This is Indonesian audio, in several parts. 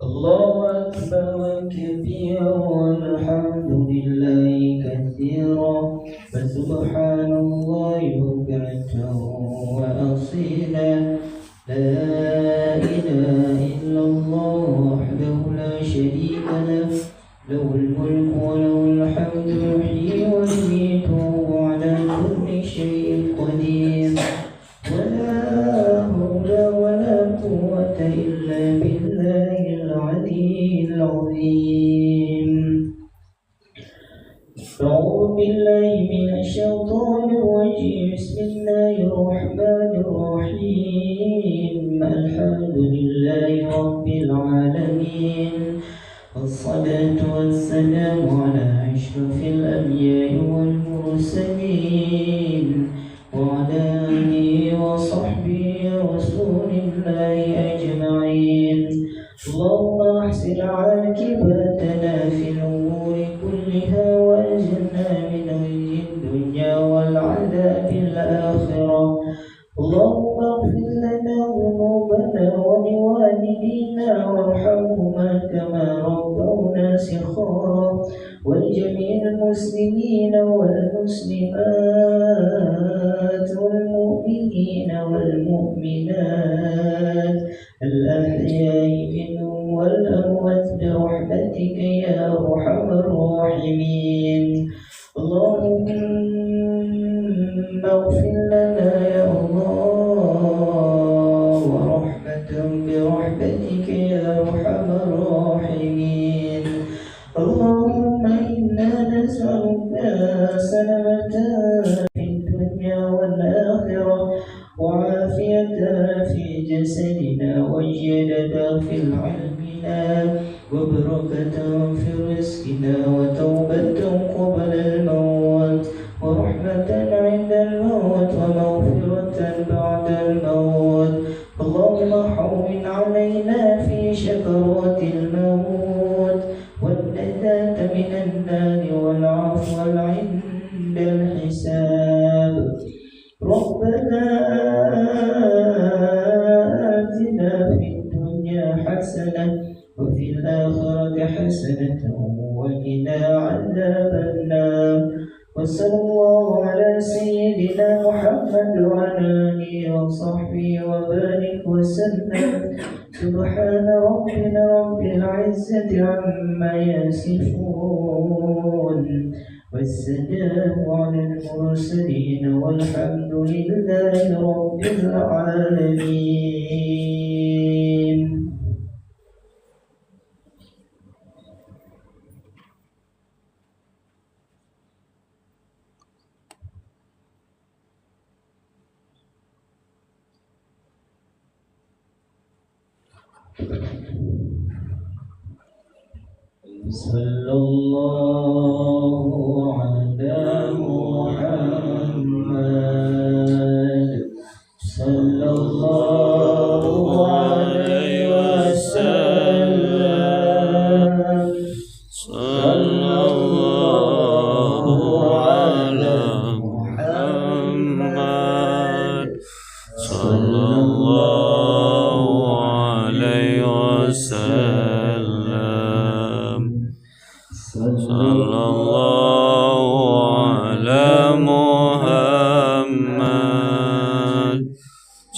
الله أكبر كبيرا والحمد لله كثيرا فسبحان الله بكرة وأصيلا لا إله إلا الله وحده لا شريك له له الملك وله الحمد يحيي ويميت وهو على كل شيء قدير ولا حول ولا قوة إلا بالله العلي العظيم. أعوذ بالله من الشيطان الرجيم. بسم الله الرحمن الرحيم. الحمد لله رب العالمين والصلاة والسلام على أشرف الأنبياء والمرسلين وعلى آله وصحبه رسول الله أجمعين. اللهم أحسن عاقبتنا في الأمور كلها وأجرنا من خزي الدنيا والعذاب الآخرة. اللهم اغفر لنا ذنوبنا ولوالدينا وارحمهما كما ربونا صغارا ولجميع المسلمين والمسلمات والمؤمنين والمؤمنات الأحياء منهم والأموات برحمتك يا أرحم الراحمين. اللهم اغفر لنا يا الله برحمتك يا أرحم الراحمين. اللهم إنا نسألك سلامة في الدنيا والآخرة وعافية في جسدنا وزيادة في علمنا وبركة في رزقنا وتوبة قبل الموت ورحمة عند الموت ومغفرة بعد الموت. اللهم هون علينا في شكرات الموت والنجاة من النار والعفو عند الحساب. ربنا آتنا في الدنيا حسنة وفي الآخرة حسنة وقنا عذاب النار. وصلى الله على سيدنا محمد وعلى آله وصحبه وبارك وسلم. سبحان ربنا رب العزة عما يصفون والسلام على المرسلين والحمد لله رب العالمين. صلى الله على محمد صلى الله عليه وسلم. صلى الله على محمد صلى الله عليه وسلم. صلى الله على محمد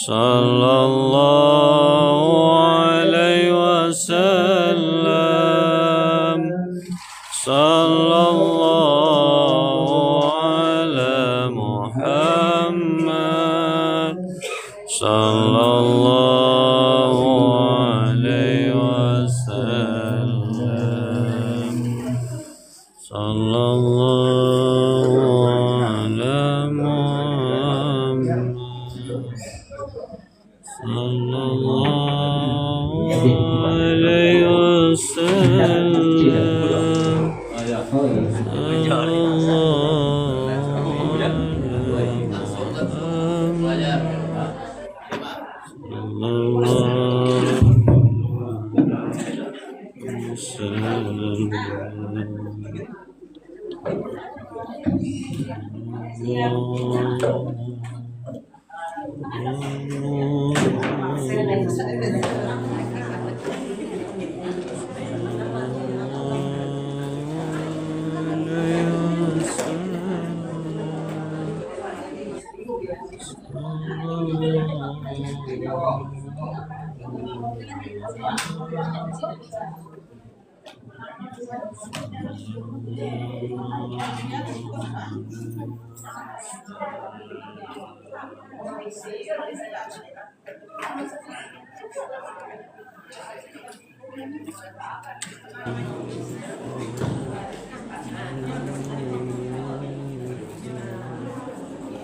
صلى الله عليه وسلم. صلى الله على محمد صلى الله عليه وسلم. صلى الله على محمد صلى الله عليه وسلم.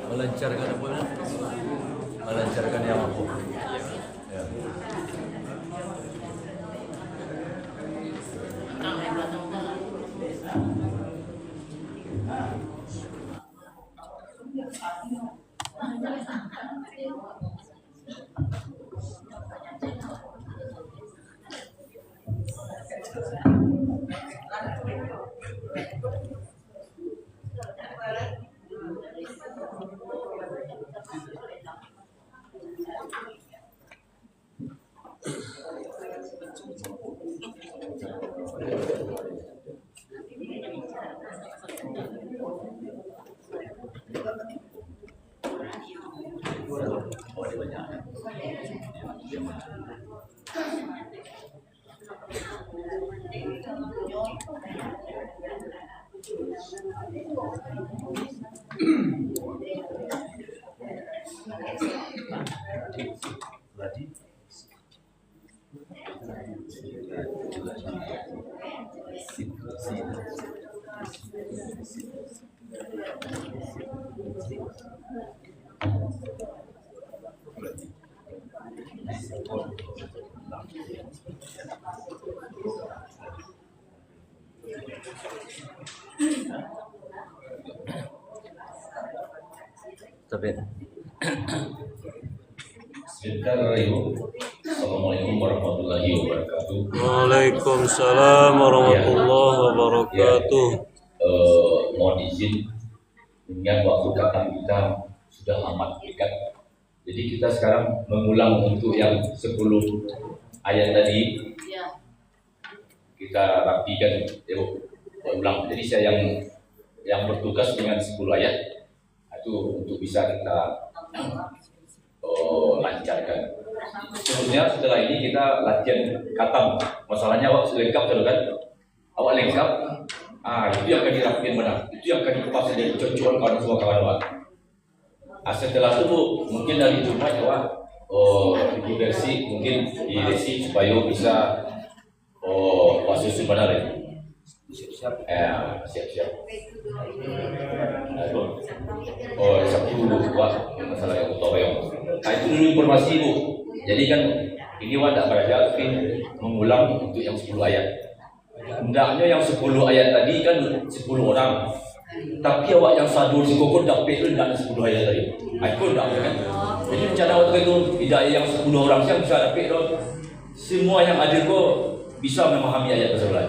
Melancarkan apa? Melancarkan yang apa? Ya. Tapi Assalamualaikum warahmatullahi wabarakatuh. Waalaikumsalam warahmatullahi wabarakatuh. Mohon izin, mengingat waktu kata kita sudah amat dekat. Jadi kita sekarang mengulang untuk yang 10 ayat tadi. Kita rapikan, ulang. Jadi saya yang bertugas dengan 10 ayat itu untuk bisa kita lancarkan. Sebenarnya setelah ini kita latihan katam. Masalahnya awak lengkap kan? Awak lengkap. Itu yang akan dirapikan benar. Itu yang akan dikupas jadi cocokan kawan semua kawan awak. Setelah itu mungkin dari Jumat awak ibu versi mungkin di lesi supaya bisa puasa benar ya. Siap-siap. Sabtu buat masalah yang utama yang. Itu dulu informasi Bu. Jadi kan ini awak tak belajar tapi mengulang untuk yang 10 ayat. Hendaknya yang 10 ayat tadi kan 10 orang. Tapi awak yang sadur si kokor dapat tu dah 10 ayat tadi. Aku dah kan. Jadi rencana waktu itu tidak yang 10 orang yang bisa dapat tu. Semua yang ada tu bisa memahami ayat tersebut.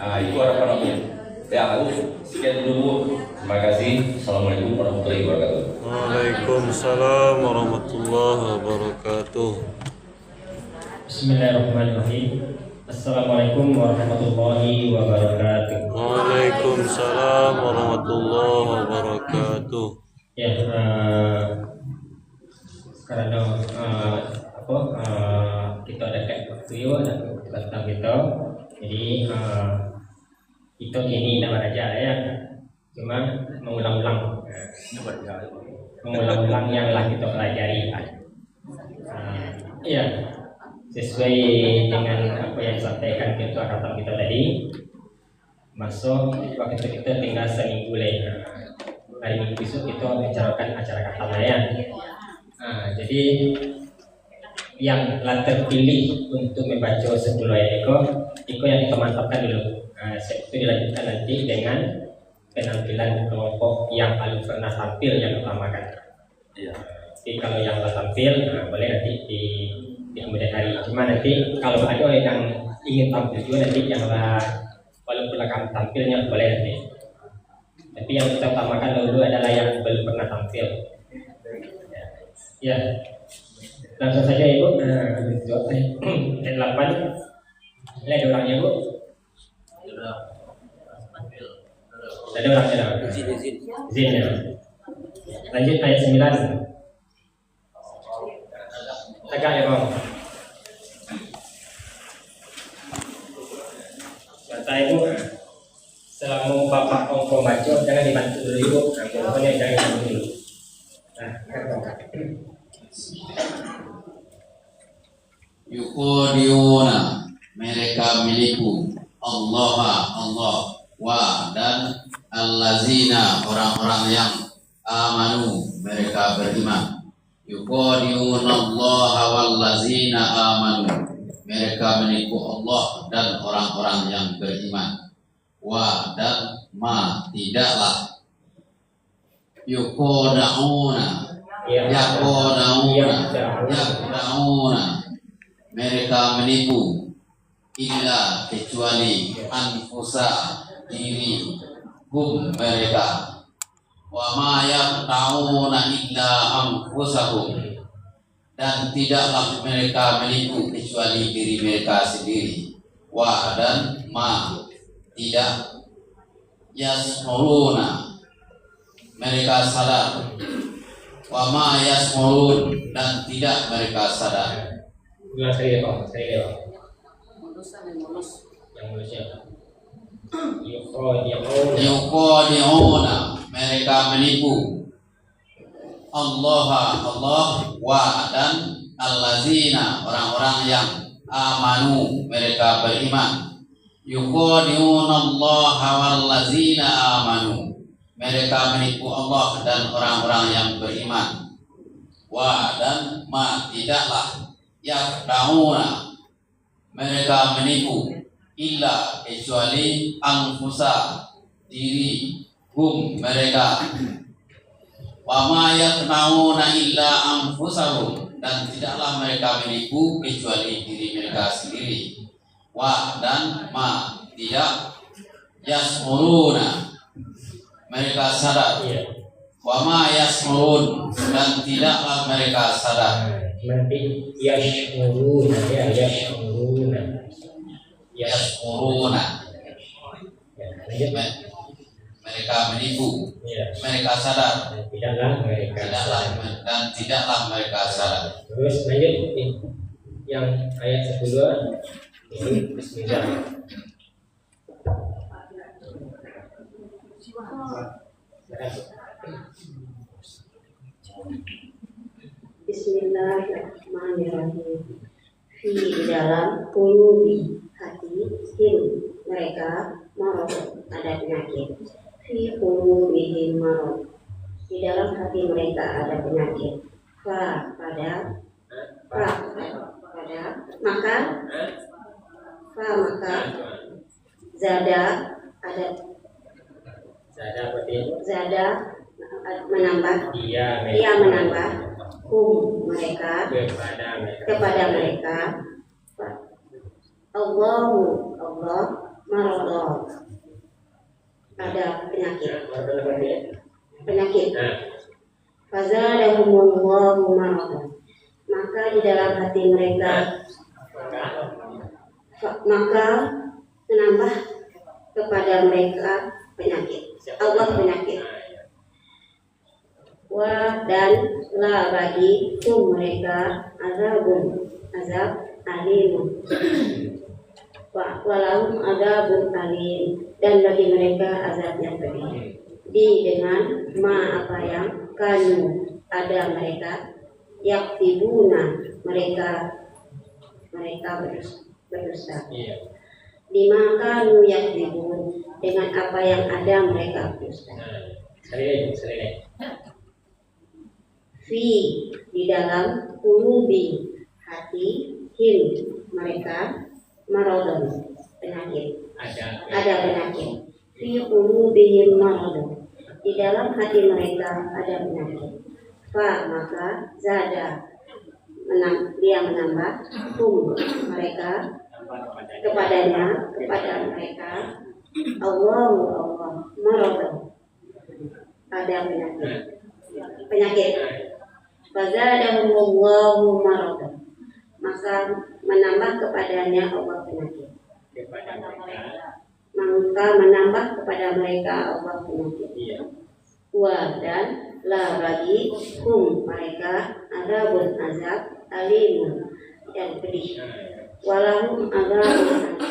Itu harapan aku. Ya, aku sekian dulu. Terima kasih. Assalamualaikum warahmatullahi wabarakatuh. Waalaikumsalam warahmatullahi wabarakatuh. Bismillahirrahmanirrahim. Assalamualaikum warahmatullahi wabarakatuh. Waalaikumsalam warahmatullahi wabarakatuh. Ya, karena kita ada waktu itu ada tentang kita, jadi kita kini nak belajar ya, cuma mengulang-ulang yang lah kita pelajari. Ya, sesuai dengan apa yang disampaikan ketua khatam kita tadi, masuk waktu kita tinggal seminggu lagi. Hari minggu besok kita bicarakan acara khatam layan. Jadi yang terpilih untuk membaca 10 ayat itu yang kita mantapkan dulu. Itu dilanjutkan nanti dengan penampilan kelompok yang paling pernah tampil yang utamakan. Jadi kalau yang telah tampil, boleh nanti di kemudian hari. Cuma nanti kalau ada yang ingin tampil juga nanti yang walaupun akan tampilnya boleh nanti. Tapi yang kita utamakan dulu adalah yang belum pernah tampil. Ya, langsung saja Ibu. Ayat 8. Ini ada orangnya Bu. Ada orangnya. Izin ya. Lanjut ayat 9. Agak ya Bang. Mata ibu, selama bapak kongko baca jangan dibantu dulu ibu, pokoknya jangan dibantu dulu. Nah, Yuqadiuna, mereka menipu Allah dan allazina, orang-orang yang amanu, mereka beriman. Yuqadiuna Allah wallazina amanu, mereka menipu Allah dan orang-orang yang beriman. Wa dan ma, tidaklah. Yuqadauna, yakdauna, mereka menipu illa, kecuali anfusa, diri mereka. Wa ma yakdauna illa anfusahum, dan tidaklah mereka menipu kecuali diri mereka sendiri. Wa dan ma, tidak. Yasmuruna, mereka sadar. Wa ma yasmurun, dan tidak mereka sadar. Ulang sekali ya Pak, yang mulusnya. Yuqadi'una, mereka menipu Allah wa dan allazina, orang-orang yang amanu, mereka beriman. Yuqadi'una Allah wallazina amanu, mereka menipu Allah dan orang-orang yang beriman. Wa dan ma, tidaklah. Yakdauna, mereka menipu illa, kecuali anfusa, diri mereka. Wa ma yakdauna illa anfusahum, dan tidaklah mereka menipu kecuali diri mereka sendiri. Wa dan ma, tidak. Yasmuruna, mereka sadar. Wa ma yasmurun, dan tidaklah mereka sadar. Nanti yashmuruna, yashmuruna. Ya, mereka menipu, mereka sadar. Tidaklah mereka sadar. Terus lanjut yang ayat 10 ini bismillah. Bismillahirrahmanirrahim. Di dalam qulubi, hati, mereka marad, ada penyakit. Fi qulubihim marad, di dalam hati mereka ada penyakit. Pada maka zada menambah, dia menambah mereka kepada mereka. Allah marad, ada penyakit. Fazadahumullahu marad, maka di dalam hati mereka menambah kepada mereka penyakit. Allah penyakit. Wa dan la, bagi mereka azab alim. Walau azabun alim, dan bagi mereka azab yang pedih. Dengan apa yang kanu, ada mereka yaktibuna, mereka berdusta. Lima kanu yaktibun, dengan apa yang ada mereka berdusta. Sekali. Fi, di dalam qulubi, hati mereka maradun, penyakit. Ada penyakit. Fi qulubihim maradun, di dalam hati mereka ada penyakit. Maka zada, dia menambah mereka kepada mereka. Allah maradun, ada penyakit. Fazadahumullahu maradun, maka menambah kepadanya Allah penyakit. Maka menambah kepada mereka Allah penyakit. Wa dan la, bagi mereka azab alimun, pedih. Walahum adzabun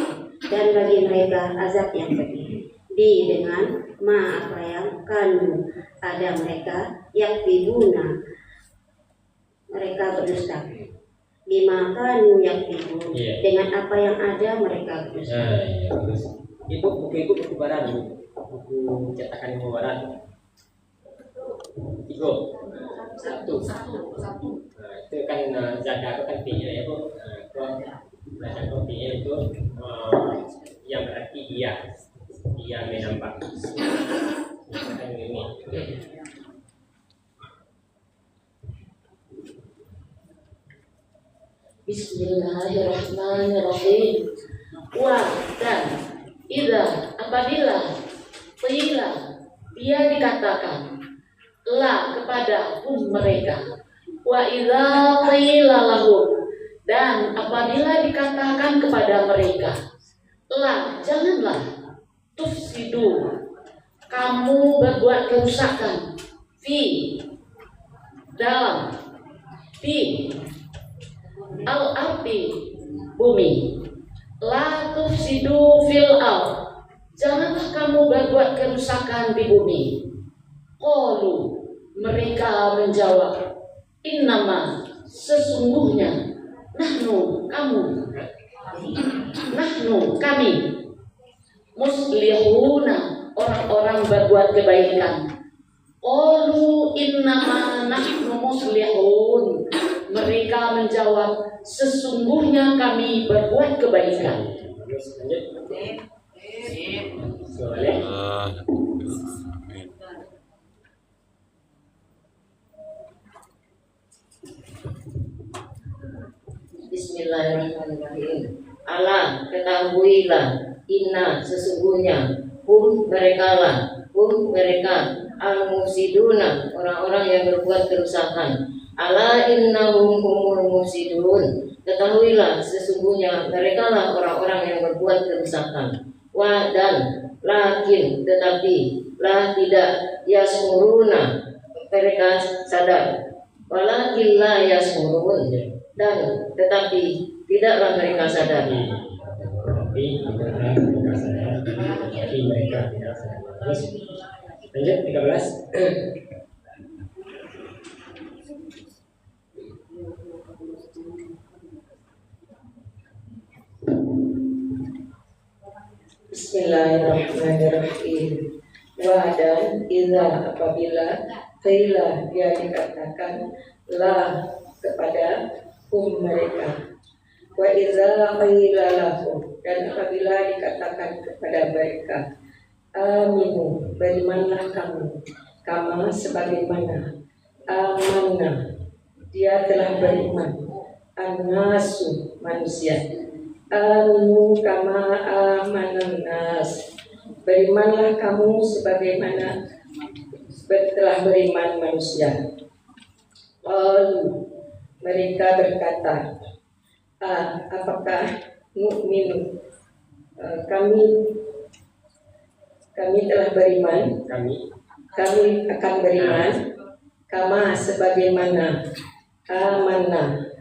dan bagi mereka azab yang pedih. Dengan ma apa yang kanu ada mereka yang tibuna mereka berdusta. Bima kanu yang tibu dengan apa yang ada mereka berdusta. Bagus. Itu buku barat, buku cetakan ilmu barat. Ibu satu. Nah, itu kan jaga itu kan tinggi ya Bu. Kalau belajar kopinya itu yang berarti dia menambah. Misalkan ini. Bismillahirrahmanirrahim. Dan apabila dia dikatakan kepada mereka, dan apabila dikatakan kepada mereka, janganlah tufsidu, kamu berbuat kerusakan dalam al-ardi bumi, la tufsidu fil ard, janganlah kamu berbuat kerusakan di bumi. Qalu, mereka menjawab, innama, sesungguhnya, kami muslihuna, orang-orang berbuat kebaikan. Qalu innama nahnu muslihun, mereka menjawab, sesungguhnya kami berbuat kebaikan. Bismillahirrahmanirrahim. Ala, ketahuilah, inna, sesungguhnya, mereka al-mufsiduna, orang-orang yang berbuat kerusakan. Ala innahum humul mufsidun, ketahuilah, sesungguhnya mereka lah orang-orang yang berbuat kerusakan. Wa dan lakin, tetapi tidak yasmuruna, mereka sadar. Walakin la yasmurun, dan tetapi tidaklah mereka sadar. Tapi mereka tidak sadar. Lanjut 13. Bismillahirrahmanirrahim. Dan apabila dia dikatakan kepada mereka, wa idza qila lahum, dan apabila dikatakan kepada mereka, aminu, berimanlah kamu, kama sebagaimana, amanah, dia telah beriman, an-nasu, manusia, aminu kama amanan nas, berimanlah kamu sebagaimana telah beriman manusia. Lalu mereka berkata, apakah nu'minu, kami telah beriman, kami akan beriman, kama sebagaimana, amanah,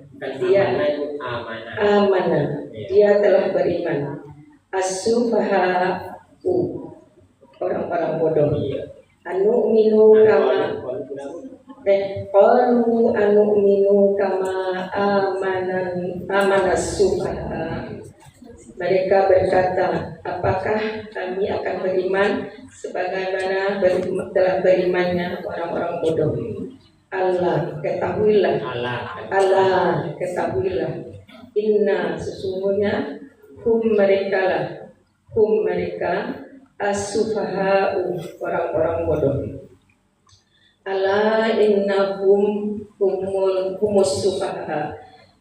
dia telah beriman, as-sufaha'u, orang-orang bodoh, anu'minu kama, qalu anu'minu kama amanas sufaha. Mereka berkata, apakah kami akan beriman sebagaimana telah berimannya orang-orang bodoh. Allah, ketahuilah, inna, sesungguhnya mereka as-sufaha'u, orang-orang bodoh. Ala innahum humus sufaha,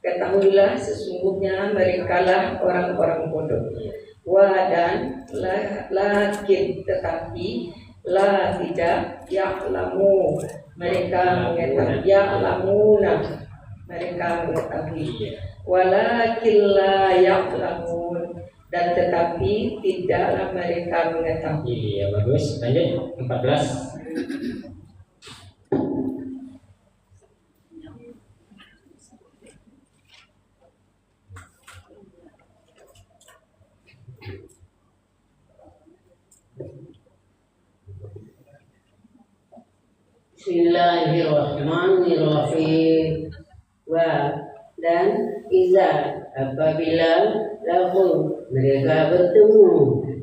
ketahuilah sesungguhnya merekalah orang-orang bodoh. Wa dan lakin, tetapi tidak, ya'lamu, mereka mengetahui, ya'lamuna, mereka mengetahui, walakin la ya'lamun, dan tetapi tidaklah mereka mengetahui. Iya, bagus. Lanjut 14. Bismillahirrahmanirrahim. Dan iza apabila lahum mereka bertemu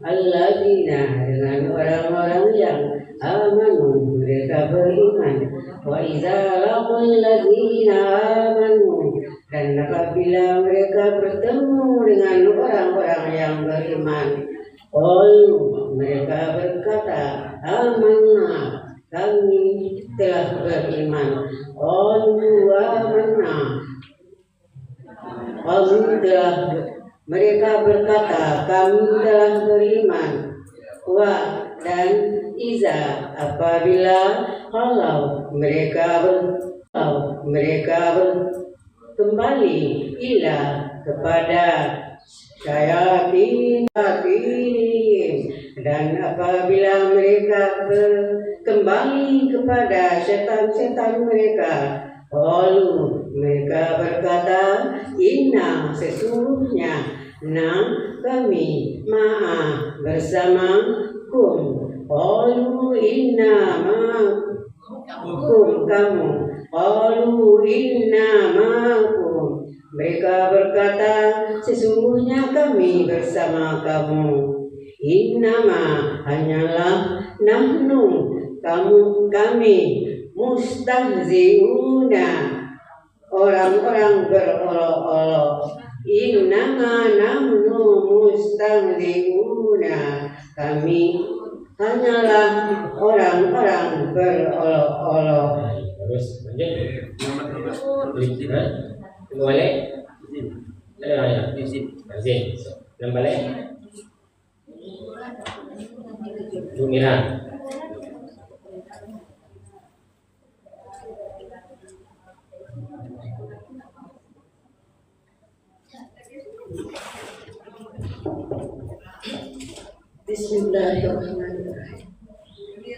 alladzina dengan orang-orang yang amanu mereka beriman, wa iza laqul ladzina amanu dan apabila mereka bertemu dengan orang-orang yang beriman, mereka berkata amanna kami telah beriman. Mereka berkata kami telah beriman. Dan iza apabila kalau mereka kembali ila kepada syayatin dan apabila mereka kembali kepada setan-setan mereka, mereka berkata inna sesungguhnya kami ma'a bersama kum. Inna ma'akum kamu. Inna ma'akum. Mereka berkata sesungguhnya kami bersama kamu. Innama hanyalah nahnu kami mustahziuna orang-orang berolok-olok. Innama nahnu mustahziuna kami hanyalah orang-orang berolok-olok. Terus lanjut. Boleh? Ada izin. Dan balik. Dumiran. Bismillahirrahmanirrahim.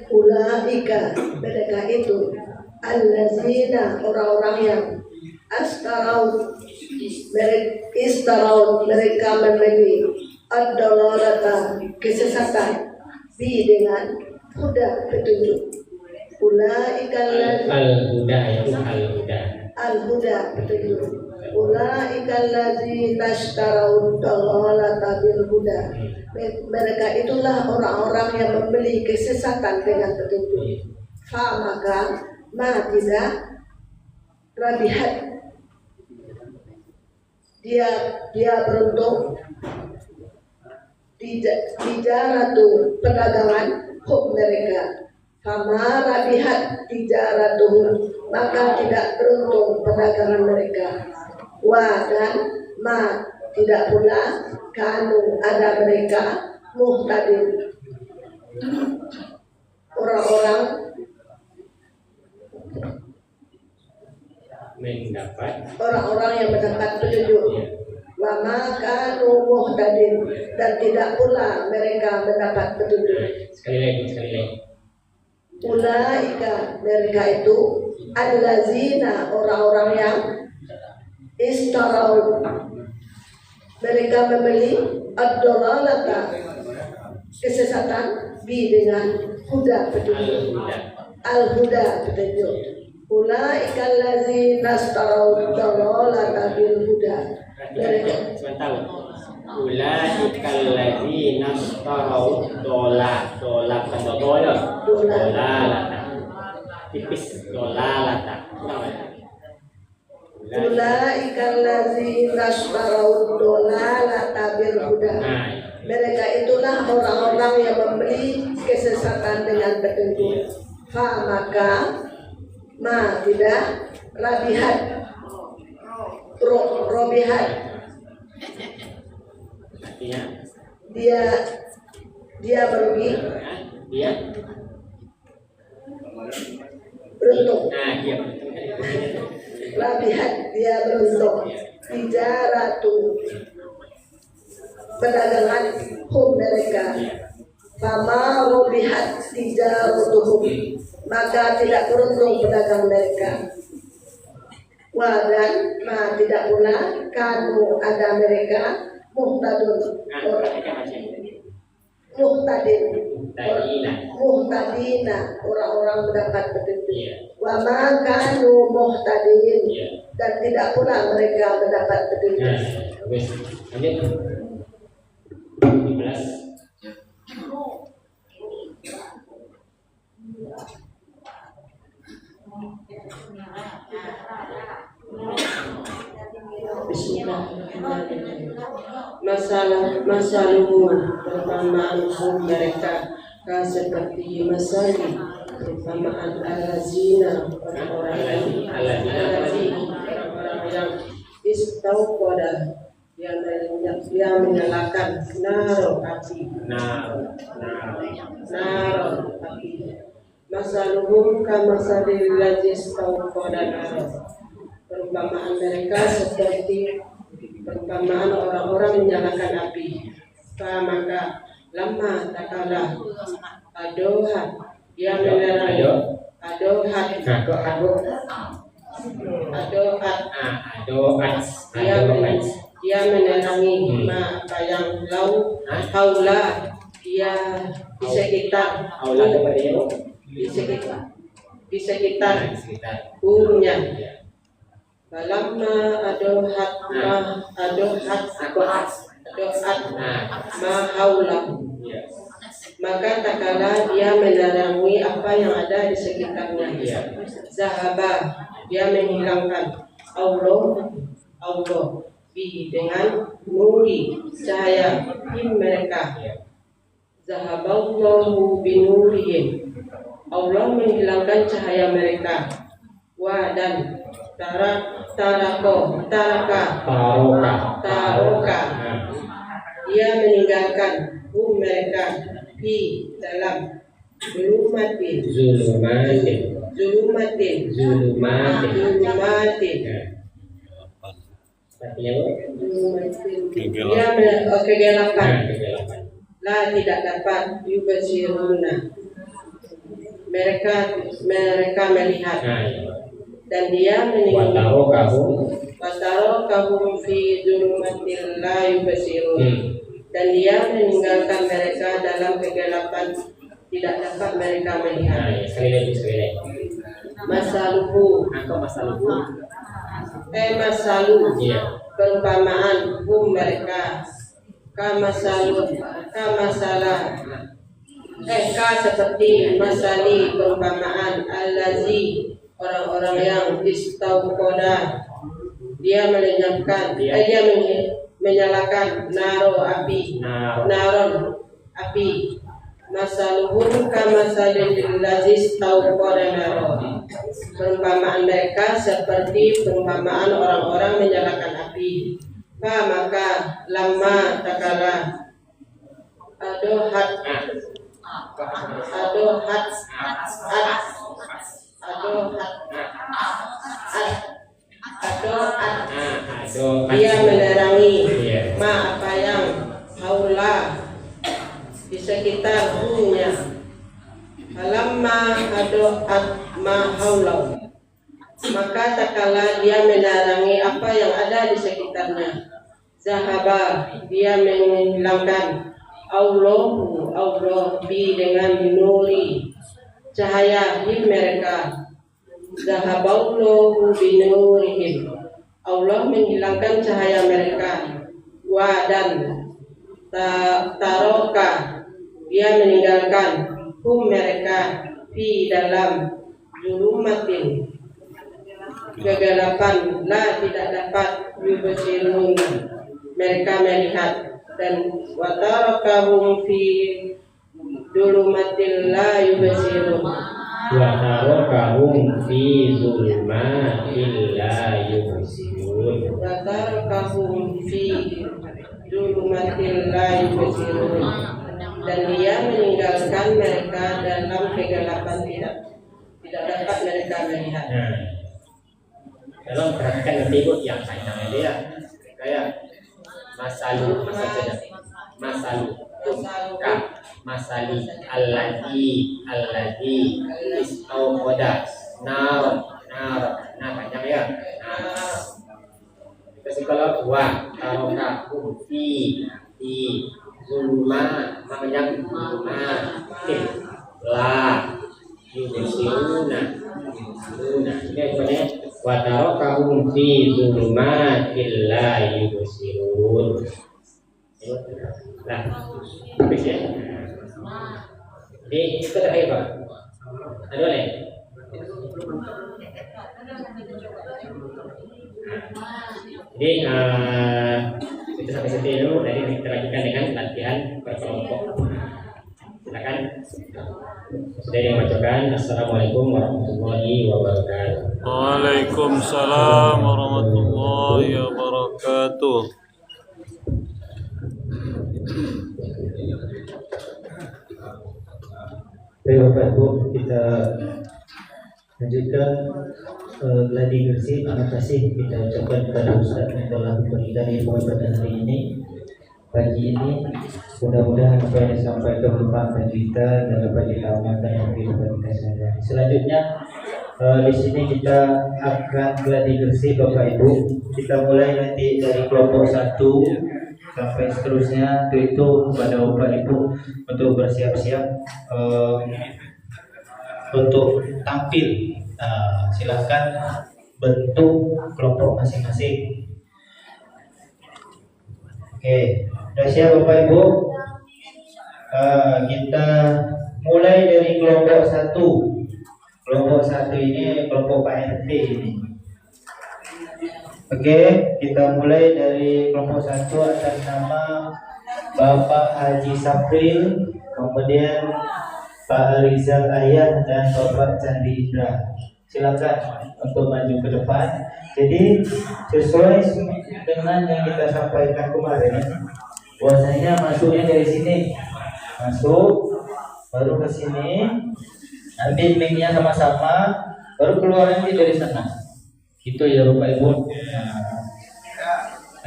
Ulaika mereka itu allazina orang-orang yang istarau mereka membeli ad-dalalata kesesatan bi dengan huda petunjuk. Ulaika al-huda petunjuk. Ulaika allazina istarau ad-dalalata bil huda. Mereka itulah orang-orang yang membeli kesesatan dengan petunjuk. Maka tidak rabihat dia beruntung tijaratu perdagangan mereka. Fama rabihat tijaratuhum maka tidak beruntung perdagangan mereka. Dan tidak pula kanu ada mereka muhtadin orang-orang yang mendapat petunjuk. Wama kanu muhtadin dan tidak pula mereka mendapat petunjuk. Sekali lagi. Ulaika mereka itu allazina orang-orang yang istarau mereka membeli ad-dalalata kesesatan bi dengan huda petunjuk. Al-huda petunjuk. Ulaika allazina istarau ad-dalalata bil huda. Sebentar. Ulaika allazina istarau dolalata. Tipis dolalata. Ulaika allazina istarau dolalata bil huda. Mereka itulah orang-orang yang membeli kesesatan dengan petunjuk. Maka tidak rabihat robihat Artinya dia merugi beruntung. Rabihat dia beruntung. Tijaratu perdagangan mereka. Fama robihat tijaratuhum maka tidak beruntung pedagang mereka. Dan tidak pula kanu ada mereka muhtadun muhtadina orang-orang mendapat petunjuk. Wa ma kanu muhtadin, dan tidak pula mereka mendapat petunjuk. Wes, lanjut. 15. Bismillahirrahmanirrahim. Masaluhum perumpamaan mereka seperti masali perumpamaan al-lazina orang-orang yang istauqada yang menyalakan naro api. Masaluhum kamasalil ladzi istauqada naro. Perumpamaan mereka seperti perumpamaan orang-orang menyalakan api. Maka lama takala adohat dia menerangi dia menerangi apa yang haula dia di sekitar umumnya. Falamma adohat ma haula, maka takala dia menerangi apa yang ada di sekitarnya. Zahaba, dia menghilangkan Allah bi dengan nuri cahaya mereka. Zahaballahu binurihim, Allah menghilangkan cahaya mereka. Wa dan taroka, dia meninggalkan mereka di dalam zulumatin. Kegelapan. La tidak dapat yubasiruna, mereka melihat. Dan dia meninggalkan kahum fi zulumatil la yubasirun, dan dia meninggalkan mereka dalam kegelapan tidak dapat mereka melihat. Masaluhu perumpamaan mereka seperti masali perumpamaan allazi orang-orang yang istauqada dia menyalakan naron api. Masaluhum kamasalil ladzi istauqada naron, perumpamaan mereka seperti perumpamaan orang-orang menyalakan api. Maka lama takala adohat dia menerangi apa yang haula di sekitar dunia. Falamma adohat ma haula, maka takala dia menerangi apa yang ada di sekitarnya. Zahaba, dia menghilangkan Allah bi dengan nuri cahaya mereka. Zahaballahu binurihim, Allah menghilangkan cahaya mereka. Wa dan taroka, dia meninggalkan mereka di dalam zulumatin kegelapan. La tidak dapat yubasirun, mereka melihat. Dan watarakahum fi zulumatil la yubasirun, watarakahum fi zulumatil la yubasirun, dan dia meninggalkan mereka dalam kegelapan tidak dapat mereka melihat. Kalau perhatikan nanti Bu yang panjang itu ya, kayak masali masali alladzi istauqada nar panjang ya. Terus kalau taroka fi di zulma makanya zulmatin la yubsiruna ini artinya wa tarakahum fi zulmatil la yubsirun. Nah, habis ya. Jadi itu terakhir Pak. Ada boleh? Jadi kita sampai situ dulu. Nanti kita lanjutkan dengan latihan berkelompok. Silakan. Sudah dibacakan. Assalamualaikum warahmatullahi wabarakatuh. Waalaikumsalam warahmatullahi wabarakatuh. Baik Bapak Ibu, kita lanjutkan gladi bersih. Terima kasih kita ucapkan kepada Ustaz yang telah memberikan ilmu pada hari ini, pagi ini. Mudah-mudahan apa yang disampaikan bermanfaat kita dan dapat kita amalkan dalam kehidupan kita sehari-hari. Selanjutnya di sini kita akan gladi bersih Bapak Ibu. Kita mulai nanti dari kelompok 1 sampai seterusnya. Itu kepada Bapak Ibu untuk bersiap-siap untuk tampil. Silakan bentuk kelompok masing-masing. Oke, sudah siap Bapak Ibu? Kita mulai dari kelompok 1. Kelompok 1 ini kelompok Pak RT ini. Oke, kita mulai dari kelompok 1 atas nama Bapak Haji Sapril, kemudian Pak Rizal Ayat dan Bapak Candi Indra. Silakan untuk maju ke depan. Jadi sesuai dengan yang kita sampaikan kemarin, bahwasanya masuknya dari sini, masuk baru ke sini, nanti mic-nya sama-sama, baru keluar nanti dari sana. Itu ya Bapak Ibu.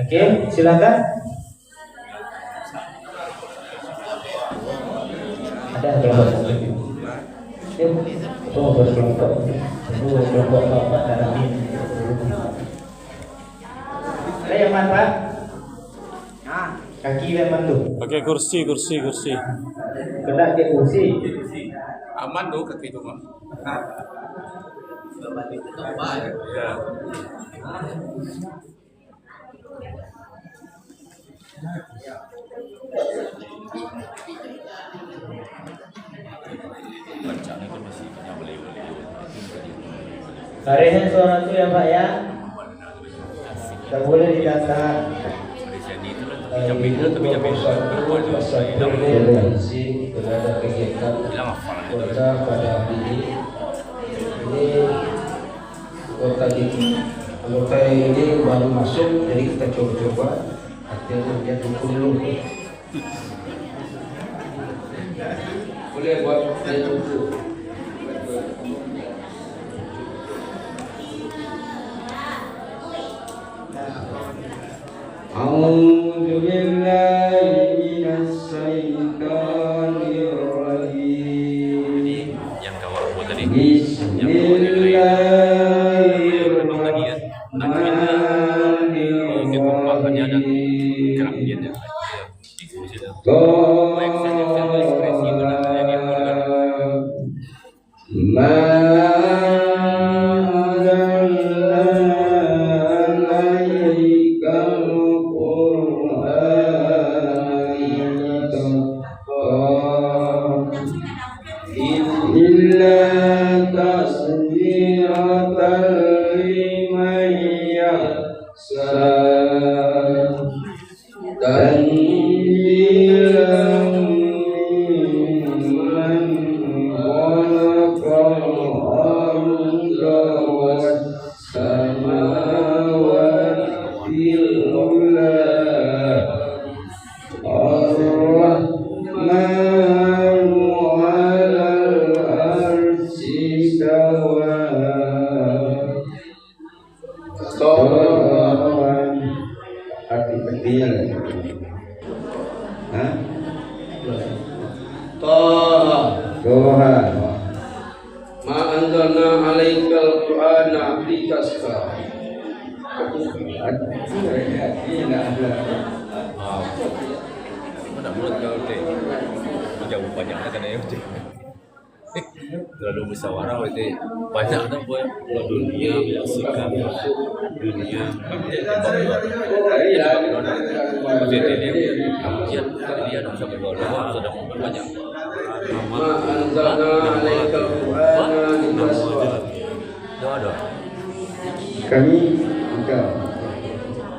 Oke, silakan. Ada kelompok. Oh, berkelompok. Oh, kelompok Bapak dalam ini. Ada yang mana Pak? Kaki yang mana tuh? Pakai kursi. Kena ke kursi. Aman tuh kaki itu mah. Ya. Bacaan itu masih banyak boleh-boleh. Tarihan suara itu ya Pak ya. Tak boleh didata. Jamin tapi jamin berbuat terhadap kegiatan kota pada hari ini kota ini baru masuk, jadi kita coba artinya dia dulu boleh buat dia dulu. A'udzu billahi minas syaitonir rajim. Yang kawal buat tadi. Mana mulut kau teh? Jauh banyaknya kan ya teh. Terlalu musyawarah itu banyak dah buat dunia biasakan dunia dia dah sampai luar sudah banyak.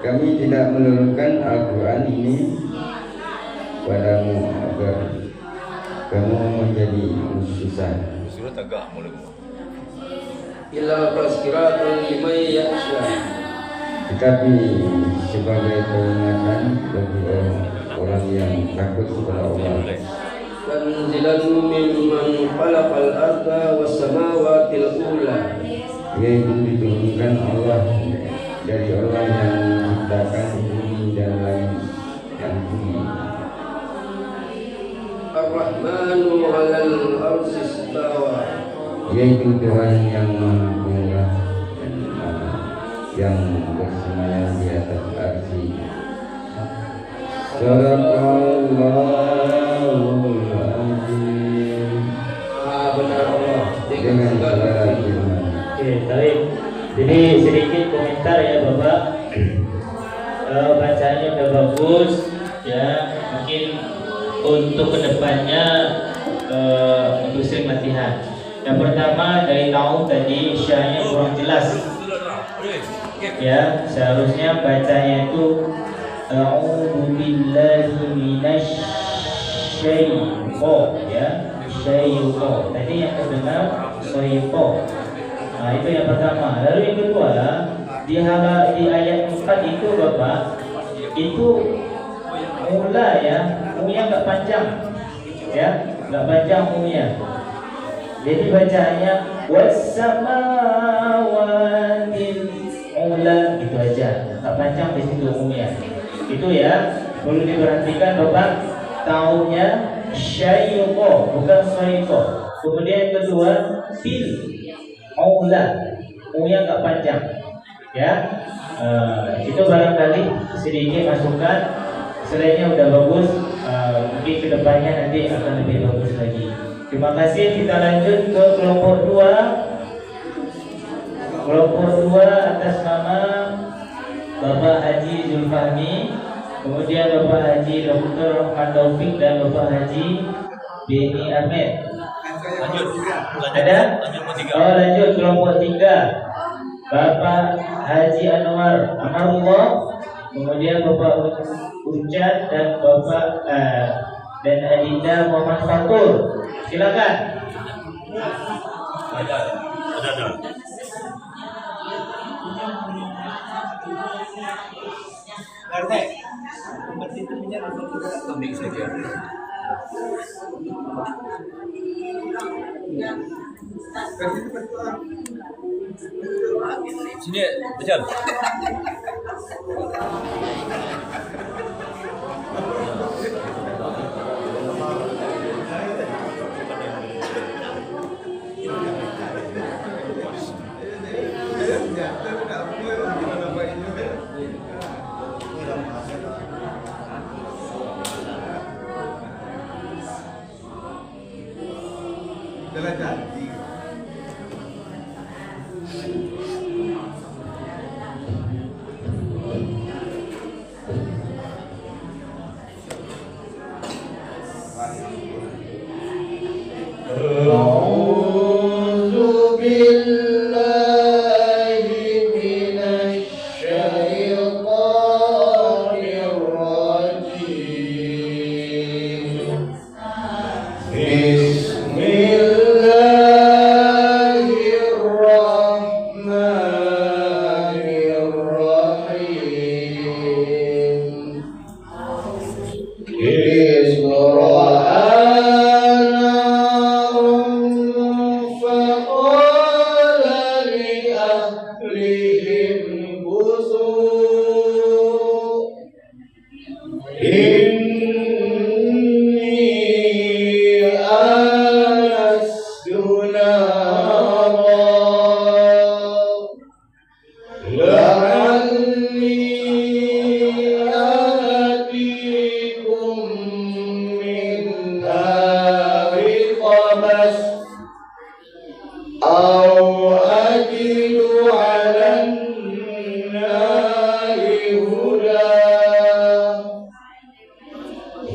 Kami tidak menurunkan Al-Quran ini padamu agar kamu menjadi susah. Surat agak mulut. Illa tazkiratan liman yakhsha. Tetapi sebagai peringatan bagi orang yang takut kepada Allah. Tanzilan mimman khalaqal arda was samawati al-ula. Yaitu diturunkan Allah dari Allah yang menciptakan bumi dan langit dan bumi. Ar-Rahmanu 'alal arsy istawa. Yaitu Tuhan yang Maha Pengasih dan yang bersemayam di atas arsy. Sadaqallahul azim. Benar Allah Dengan segala firman. Oke, baik. Jadi sedikit komentar ya Bapak. Bacaannya udah bagus ya. Mungkin untuk kedepannya untuk sering latihan. Yang pertama dari tahun tadi syahnya kurang jelas. Ya, seharusnya bacanya itu A'udzu billahi minasy syaithan ya. Syaitan. Tadi yang terdengar syaitan. Nah, itu yang pertama. Lalu yang kedua, di ayat 4 itu Bapak, itu mula ya, munya enggak panjang. Ya, enggak panjang munya. Jadi bacaannya was-samawatil ula itu aja. Enggak panjang di situ munya. Itu ya, perlu diperhatikan Bapak. Taunya syaiqo bukan syaiqo. Kemudian yang kedua fil aula, munya enggak panjang. Ya. Itu barangkali sedikit masukan. Selainnya udah bagus, mungkin kedepannya nanti akan lebih bagus lagi. Terima kasih. Kita lanjut ke kelompok 2. Kelompok 2 atas nama Bapak Haji Zulfahmi, kemudian Bapak Haji Dr. Rahman Taufik dan Bapak Haji Beni Ahmed. Lanjut. Ada? Oh, lanjut kelompok 3. Bapak Haji Anwar Amarullah, kemudian Bapak Ucad dan Bapak dan Adinda Muhammad Fatur. Silakan. Ada. Ambil saja. Sini, Rizal.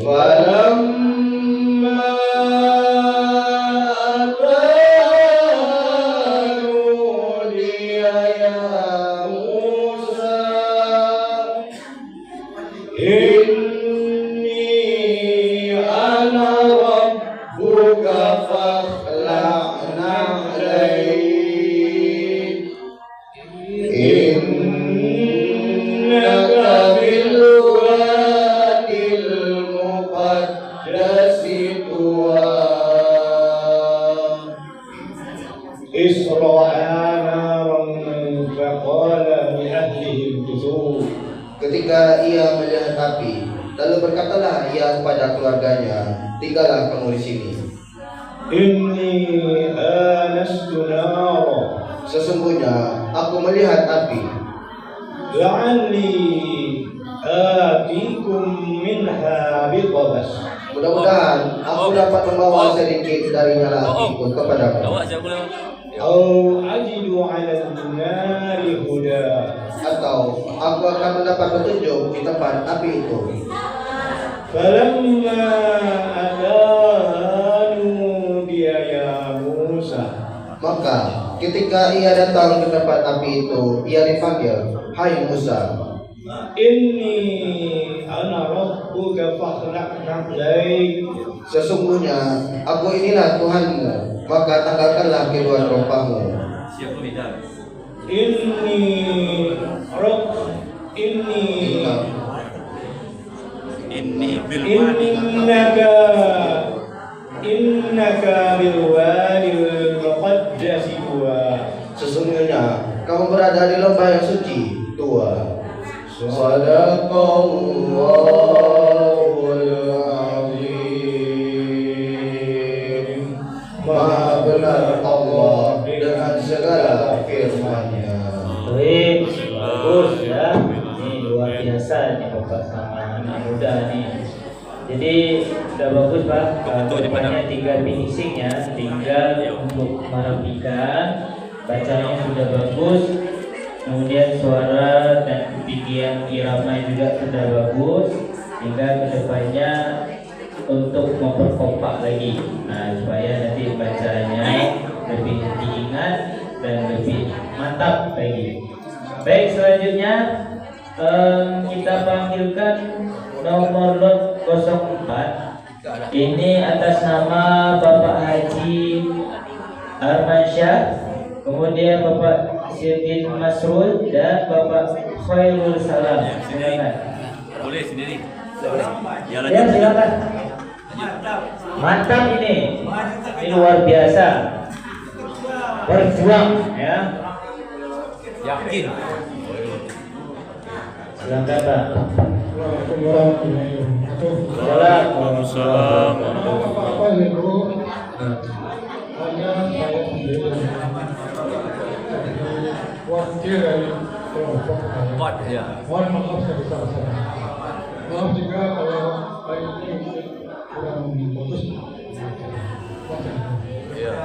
Falamma nudiya ya Musa inni ana rabbuka fakhla'na 'alaik innaka bil wadil muqaddasi tuwa ketika ia melihat api, lalu berkatalah ia kepada keluarganya, tinggallah kamu di sini. Inni anastu nara, sesungguhnya aku melihat api. La'alli atikum minha biqabas, mudah-mudahan aku dapat membawa sedikit darinya lagi kepadamu. Au ajidu 'ala an-nari huda, atau aku akan mendapat petunjuk di tempat api itu. Falamma adanu dia ya Musa, maka ketika ia datang ke tempat api itu, ia dipanggil, hai Musa, inni ana rabbuka fakhla'na 'alaik, sesungguhnya aku inilah Tuhanmu, maka tanggalkanlah kedua terompahmu. Innaka bil wadil muqaddasi tuwa, sesungguhnya kamu berada di lembah yang suci Tuwa. Sadaqallahul azim, maha benar Allah dengan segala firman-Nya. Baik, bagus ya. Ini luar biasa nih Bapak sama anak muda nih. Jadi sudah bagus Pak. Pokoknya tinggal finishingnya, tinggal untuk merapikan. Bacanya sudah bagus. Kemudian suara dan ketinggian irama juga sudah bagus. Tinggal kedepannya untuk memperkompak lagi. Nah, supaya nanti bacanya lebih diingat dan lebih mantap lagi. Baik, selanjutnya kita panggilkan nomor lot 04. Ini atas nama Bapak Haji Armansyah, kemudian Bapak Syedin Masrul dan Bapak Khairul Salam. Silakan. Boleh sendiri. Ya, silakan. Mantap ini luar biasa. Berjuang ya. Yakin. Silakan Pak. Waalaikumsalam. Wakil dari kelompok ya. Mohon maaf sebesar-besarnya. Maaf juga kalau hari ini kurang bagus. Ya.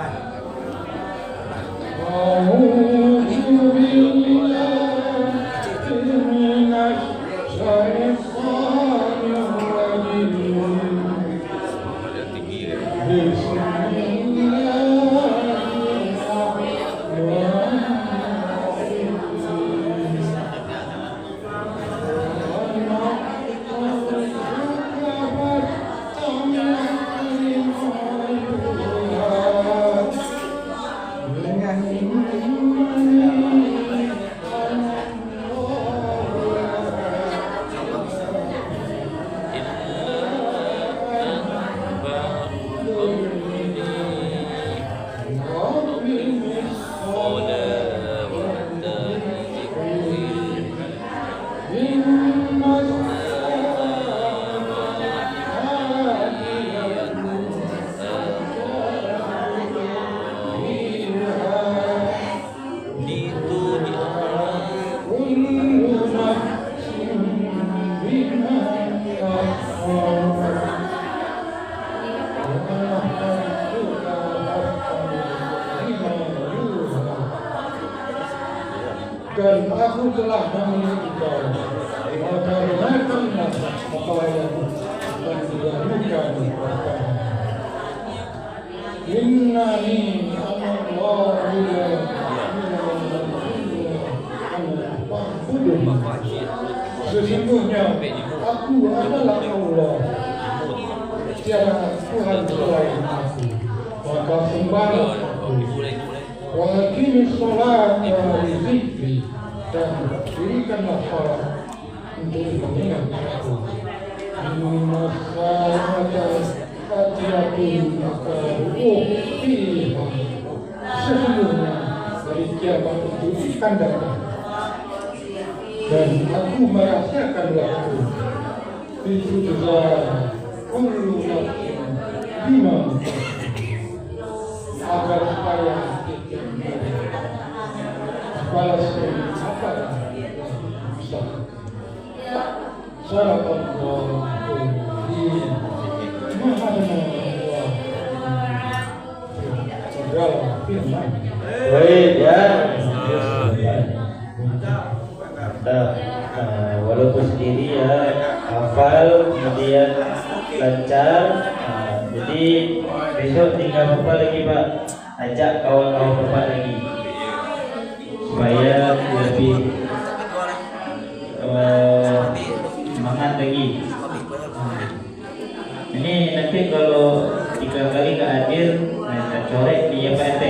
Dan aku telah memilih engkau, maka renaikanlah pakaianmu dan juga itulah Allah. Tiada Tuhan selain aku. Maka sembahlah aku. Wa aqimis sholata li dzikri, dan dirikanlah salat untuk mengingat aku. Inna salata atiyatun maka fiha, sesungguhnya dari kiamat itu akan datang, dan aku merahasiakan waktu. Itu juga kullu nafsin bima agar supaya kita balas apa yang bisa. Sallallahu alaihi wasallam. Baik ya. Walaupun sendiri ya hafal kemudian lancar. Jadi besok tinggal Bapak lagi Pak, ajak kawan-kawan Bapak lagi supaya lebih semangat lagi. Ini nanti kalau 3 kali nggak hadir, kita coret dia Pak RT.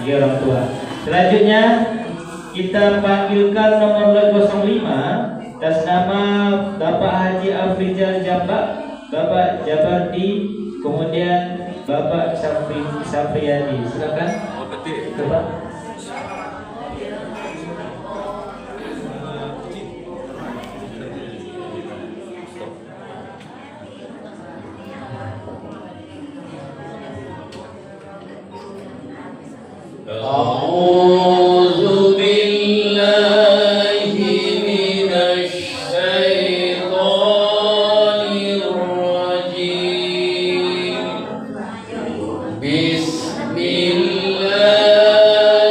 Dia orang tua. Selanjutnya kita panggilkan nomor 05 atas nama Bapak Haji Afrizal Jambak, Bapak Jabardi, kemudian Bapak Safriyadi. Silakan. Bapak. A'udzu billahi minasy syaithanir rajim. Bismillahirrahmanirrahim.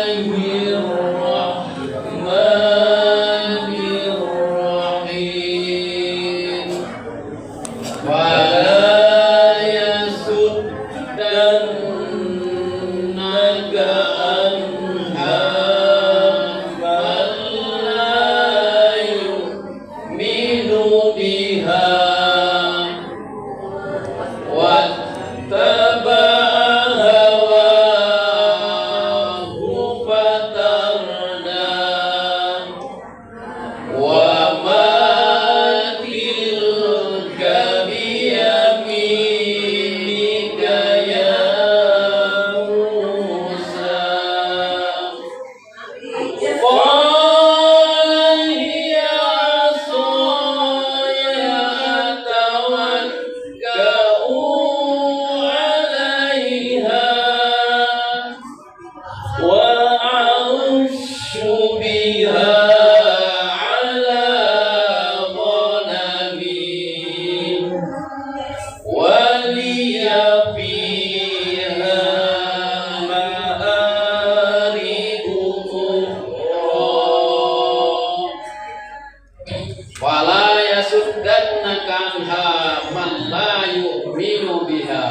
Wala yasuddannaka anha man la yu'minu biha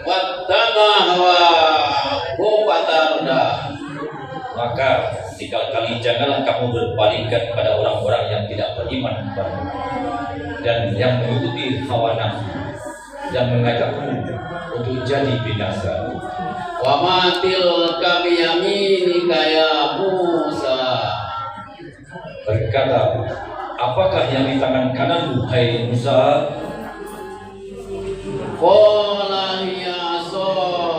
wattaba hawahu fatarda. Maka sekali-kali janganlah kamu berpalingkan kepada orang-orang yang tidak beriman kepadamu dan yang mengikuti hawa nafsu dan mengajakmu untuk jadi binasa. Wa matil kabiyaminika ya Musa. Berkata, apakah yang di tangan kananmu, hai Musa? Qala hiya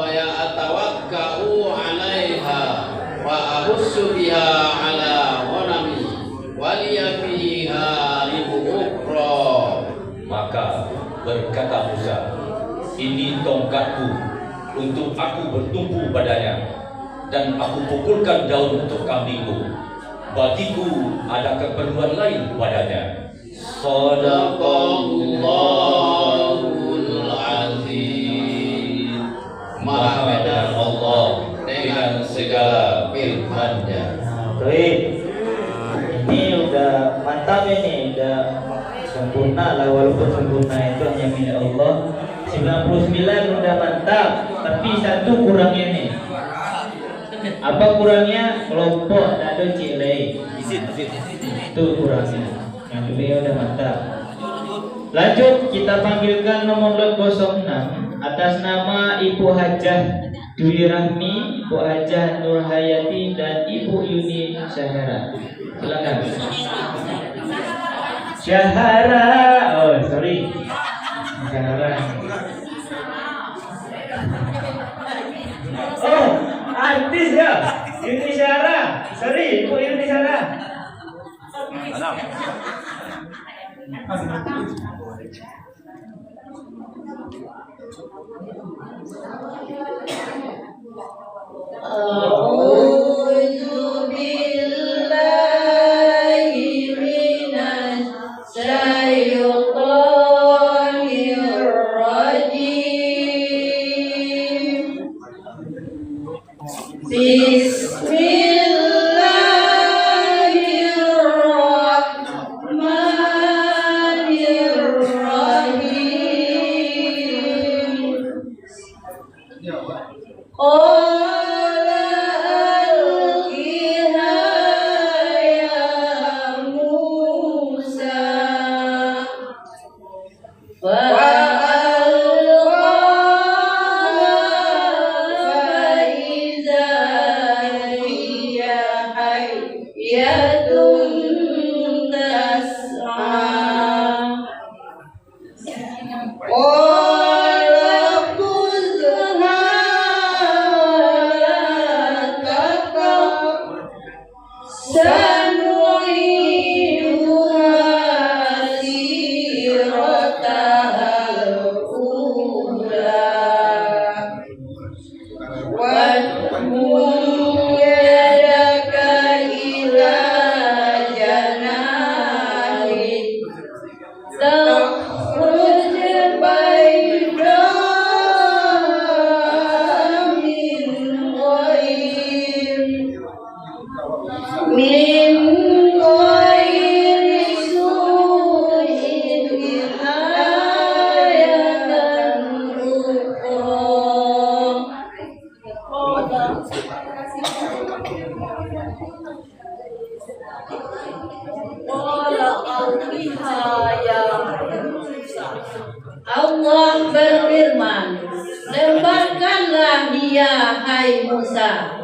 ya atawakka'u 'alaiha wa ahussu biha 'ala ghanami wa liya fiha ribu ukhra. Maka berkata Musa, ini tongkatku untuk aku bertumpu padanya dan aku pukulkan daun untuk kambingku. Bagiku ada keperluan lain padanya. Sadaqallahul azim. Maha benar Allah dengan segala firman-Nya. Baik, ini udah mantap, ini udah sempurna lah, walaupun sempurna itu hanya milik Allah. 99 udah mantap, tapi satu kurangnya nih. Apa kurangnya? Kelompok dado cilei. Di Itu kurangnya. Yang beliau udah mantap. Lanjut kita panggilkan nomor lot 06 atas nama Ibu Hajah Dwi Rahmi, Ibu Hajah Nur Hayati dan Ibu Yuni Syahara. Silakan. Syahara. Oh, sorry. Syahara. Oh, artis ya. Yuni Syahara. Sorry, Ibu Yuni Syahara. A'udzu billahi minasy syaithanir rajim. Allah berfirman, lemparkanlah dia hai Musa.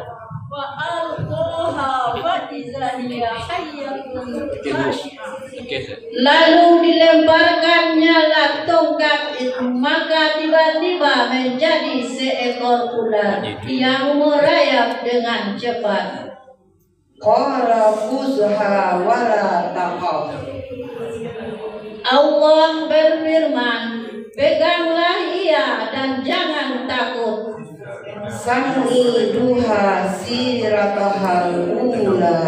Lalu dilemparkannya lah tongkat itu, maka tiba-tiba menjadi seekor ular yang merayap dengan cepat. Qala khuzha wala taqaf. Allah berfirman, peganglah ia dan jangan takut. Samiduha siratahal ula.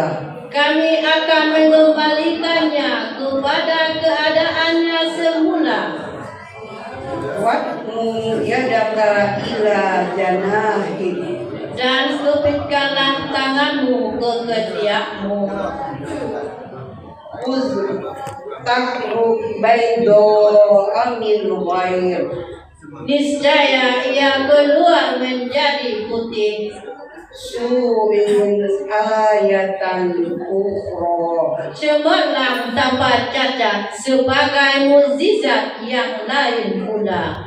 Kami akan mengembalikannya kepada keadaannya semula. Watmu yadaka ila janahik. Dan kepitkanlah tanganmu ke ketiakmu. Uz takrub baido amil ghair. Niscaya ia keluar menjadi putih. Surin ayatan ukhra. Cemerlang tanpa cacat sebagai mukjizat yang lain pula.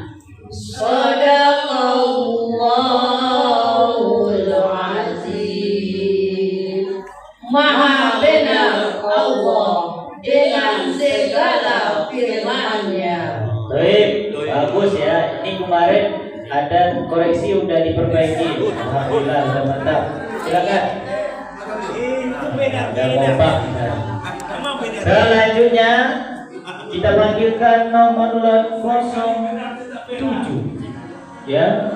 Shadaqallahul azim. Maha benar Allah dengan segala firman-Nya. Baik, bagus ya. Ini kemarin ada koreksi udah diperbaiki. Alhamdulillah, udah mantap. Silakan. Udah kompak. Selanjutnya kita panggilkan nomor lot 07 ya,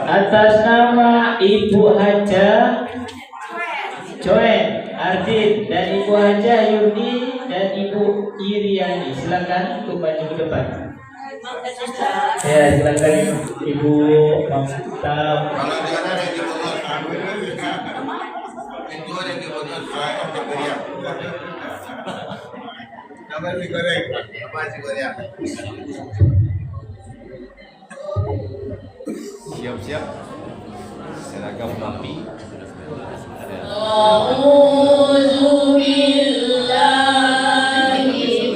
atas nama Ibu Hajah Coen Ardit dan Ibu Hajah Yuni dan Ibu Iriani. Silakan untuk maju ke depan. Ya, silakan Ibu Mantap. Siap-siap seragam api A'udzu billahi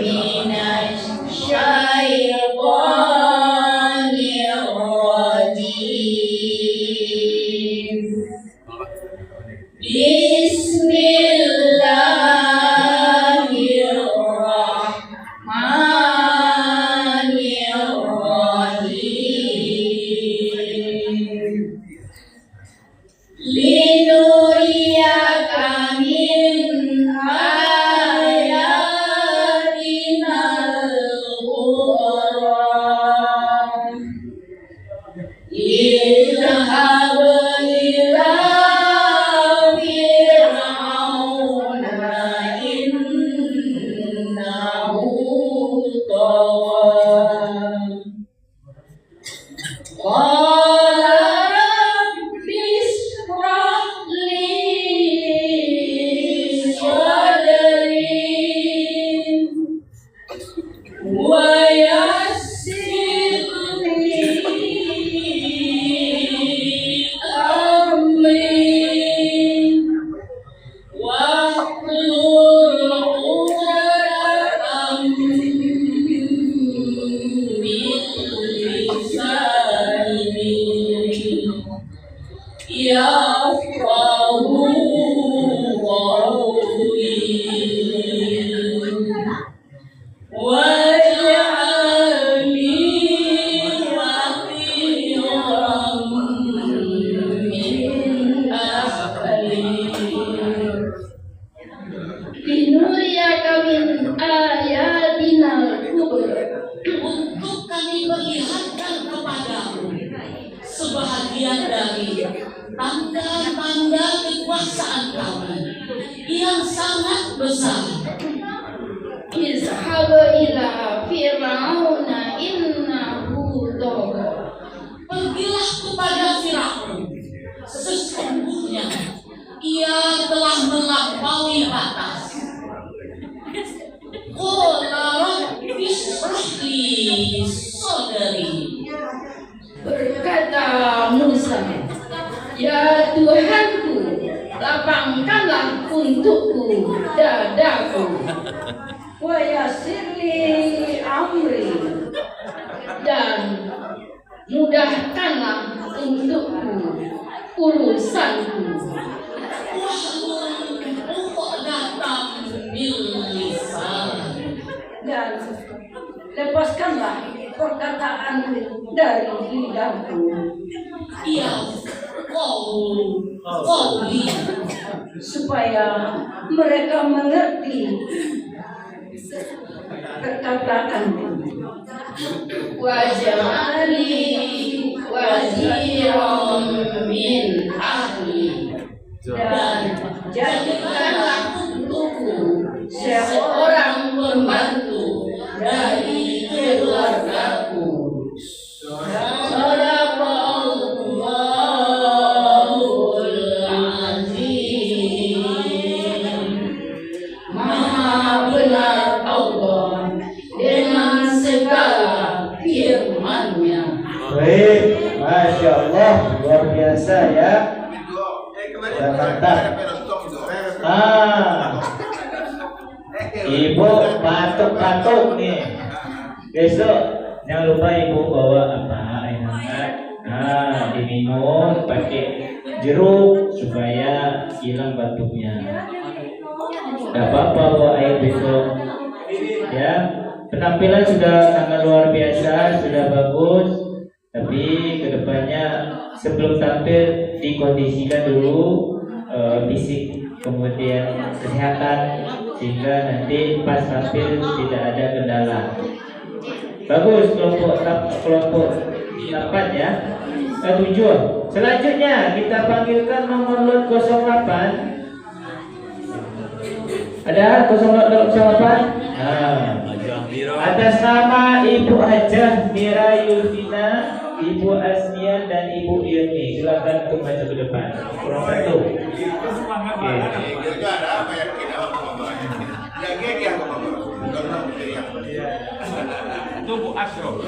minasy syaithanir rajim. Bismillahirrahmanirrahim. Linuriyaka min ayatinal kubra. Idhhab ila fir'auna innahu tagha. Qala rabbi ishrah li sadri wa yassir li amri wahlul 'uqdatam min lisani yafqahu qawli waj'alni waziran min ahli linuriyaka min ayatinal kubra, untuk kami perlihatkan kepadamu sebahagian dari tanda-tanda kekuasaan kami yang sangat besar. Izhab ila fir'auna innahu tagha. Pergilah kepada Firaun, sesungguhnya ia telah melampaui batas. Qala rabbi ishrah li sadri. Berkata Musa, ya Tuhanku, lapangkanlah untukku dadaku. Wa yassir li amri, dan mudahkanlah untukku urusanku. Wahlul 'uqdatam min lisani, dan lepaskanlah perkataanku dari lidahku. Ya qawli, supaya mereka mengerti perkataanku. Waj'alni waziran min ahli, dan jadikanlah untukku seorang pembantu dari keluargaku. Sadaqallahul azim. Maha benar Allah dengan segala firman-Nya. Baik, Masya Allah, luar biasa ya. Sudah mantap. Ibu batuk-batuk nih. Besok jangan lupa ibu bawa apa air hangat. Diminum pakai jeruk supaya hilang batuknya. Tidak apa-apa bawa air besok. Ya, penampilan sudah sangat luar biasa, sudah bagus. Tapi kedepannya sebelum tampil dikondisikan dulu fisik, kemudian kesehatan, sehingga nanti pas tampil tidak ada kendala. Bagus kelompok 8 ya. 7. Selanjutnya kita panggilkan nomor lot 08. Ada 08? Atas nama Ibu Hajah Mira Yulvina, Ibu Asmian dan Ibu Yuni, silakan untuk maju ke depan. Kurang satu. Itu Bu Asro.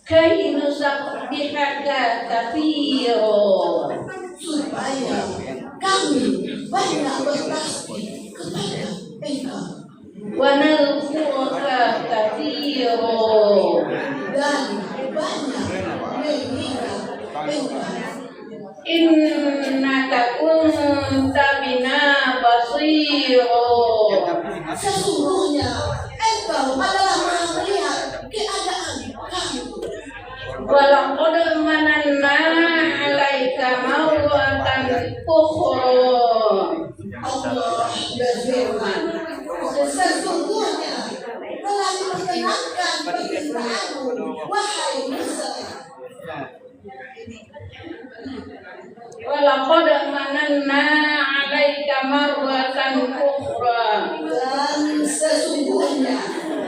Kay nusabbihaka katsiran, supaya kami banyak bertasbih kepada Engkau wa nadhkuruka katsiran, dan banyak mengingat Engkau. innaka kunta bina basira. Sesungguhnya Engkau adalah Maha melihat keadaan kami. Walaqad mananna 'alaika marratan ukhra. Allah berfirman, sesungguhnya telah diperkenankan permintaanmu, wahai Musa. Walaqad mananna 'alaika marratan ukhra. Dan sesungguhnya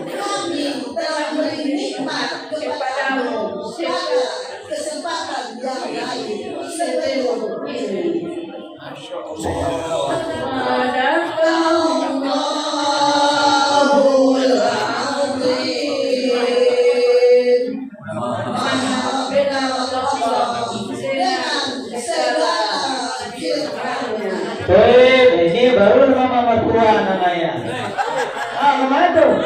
kami telah beri nikmat kepadamu pada kesempatan yang lain sebelum ini. Sadaqallahul Azim. Maha benar Allah dengan segala firman-Nya. Ini baru mama mertua namanya. Kemana tuh?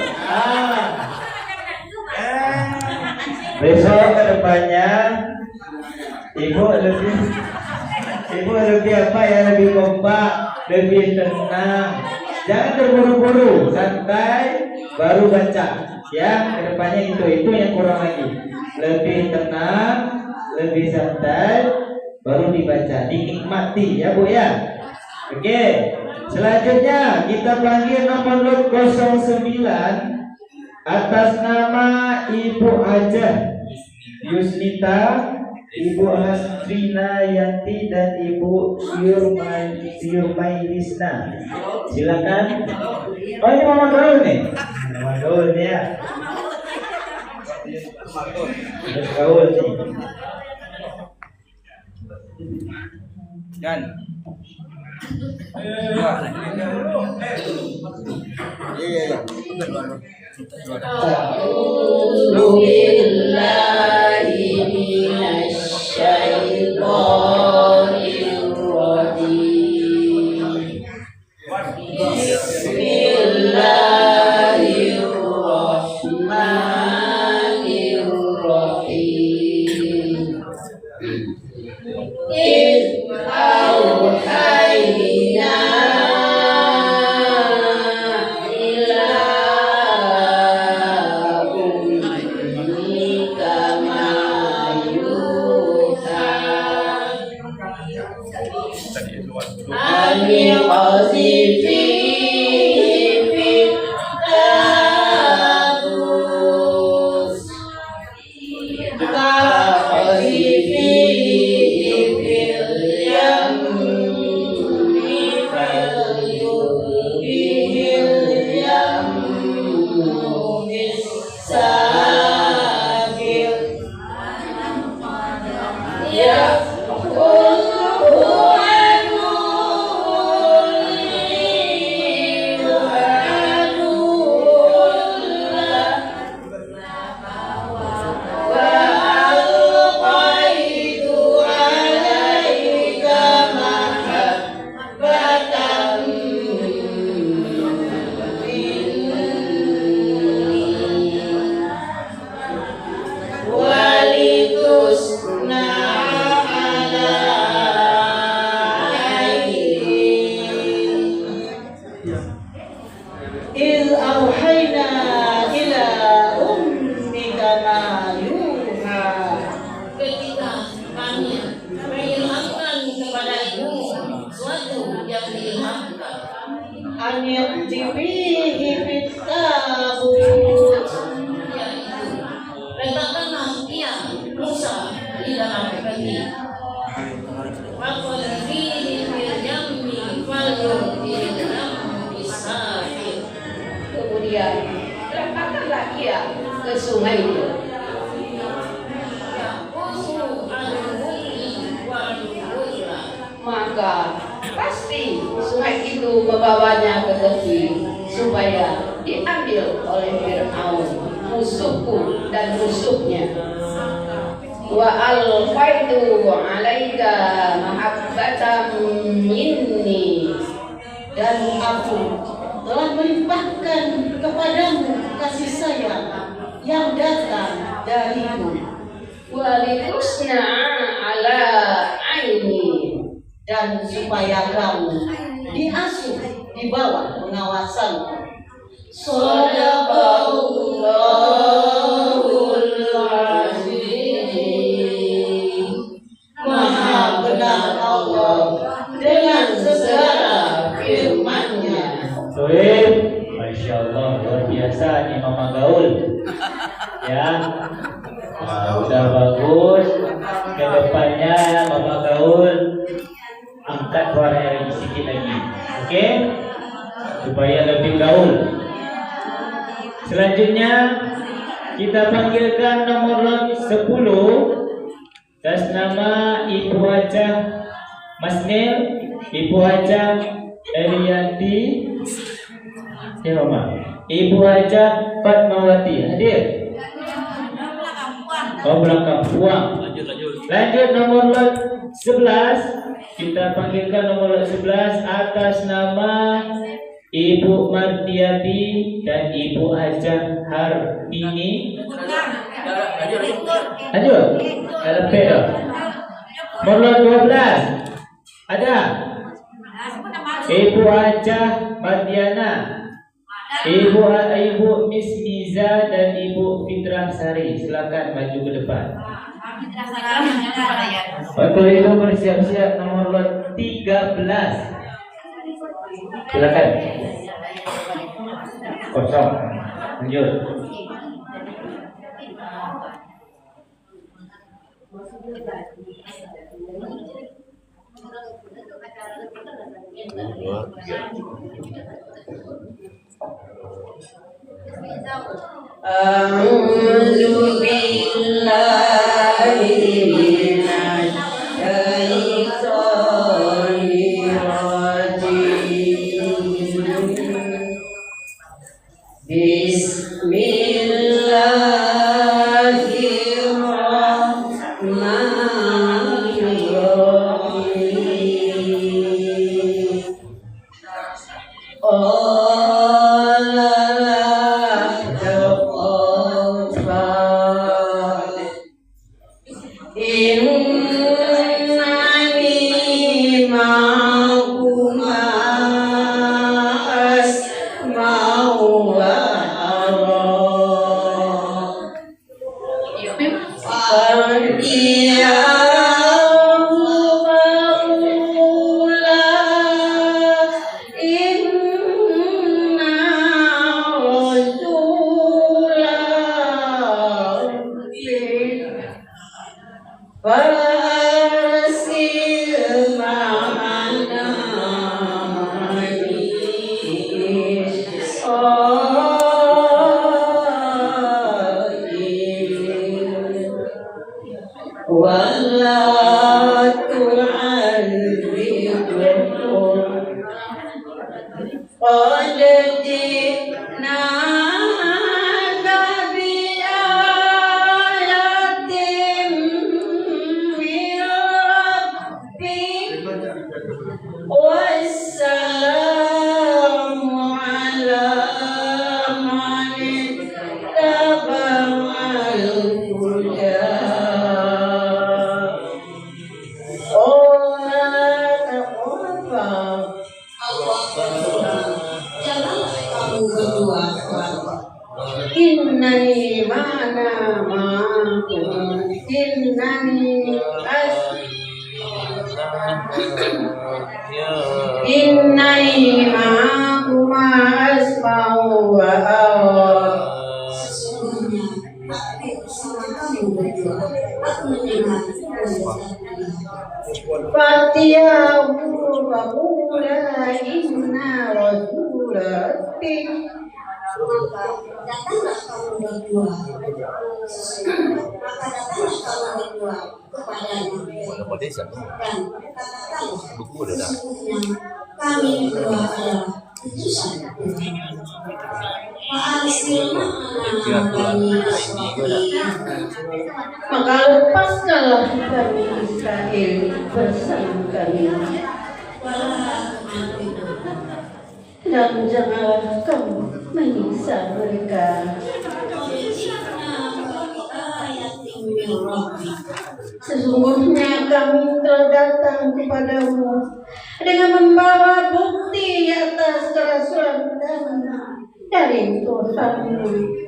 Besok ke depannya ibu lebih apa ya, lebih kompak, lebih tenang. Jangan terburu-buru, santai, baru baca. Ya, ke depannya itu yang kurang lagi. Lebih tenang, lebih santai, baru dibaca, dinikmati ya Bu ya. Oke, selanjutnya kita panggil nomor 09 atas nama Ibu Hajah Yusnita, Ibu Hasrina Yanti, dan Ibu Syurmailisna. Silakan. Oh, ini Mama Gaul nih. Mama Gaul ya. Gaul nih. Dan A'udzu billahi minasy syaithanir rajim. Bismillahirrahmanirrahim. Kemudian lemparkanlah ia ke sungai itu. Maka pasti sungai itu membawanya ke tepi supaya diambil oleh Fir'aun, musuhku dan musuhnya. wa alfaitu alaika mahabbatan minni, dan aku telah melimpahkan kepadamu kasih sayang yang datang dariku, walitusna ala aini, dan supaya kamu diasuh di bawah pengawasanku. Shadaqallahul azim. Maha benar Allah dengan segala firman-Nya. Soeb, Masya Allah, luar biasa nih Mama Gaul. Ya, nah, udah bagus. Kedepannya Mama Gaul angkat suaranya lagi sedikit lagi, oke? Supaya lebih gaul. Selanjutnya kita panggilkan nomor lot 10 atas nama Ibu Hajah Masnil, Ibu Hajah Elianti Roma, Ibu Hajah Fatmawati hadir. Oh, belakang puang. Lanjut nomor lot 11. Kita panggilkan nomor lot 11 atas nama Ibu Martiati dan Ibu Hajah Hartini. Lanjut. Dalam pedo. Nomor lot 12. Ada Ibu Hajah Mardiana, Ibu Miss Miza dan Ibu Fitrah Sari. Silakan maju ke depan. Waktu itu bersiap-siap nomor lot 13. Silakan. Kosong. Lanjut. A'udzu billahi minasy syaithanir rajim. Maka lepaskanlah Bani Israel bersama kami, dan janganlah kamu menyiksa mereka. Sesungguhnya kami telah datang kepadamu dengan membawa bukti atas kerasulan dari Tuhanmu.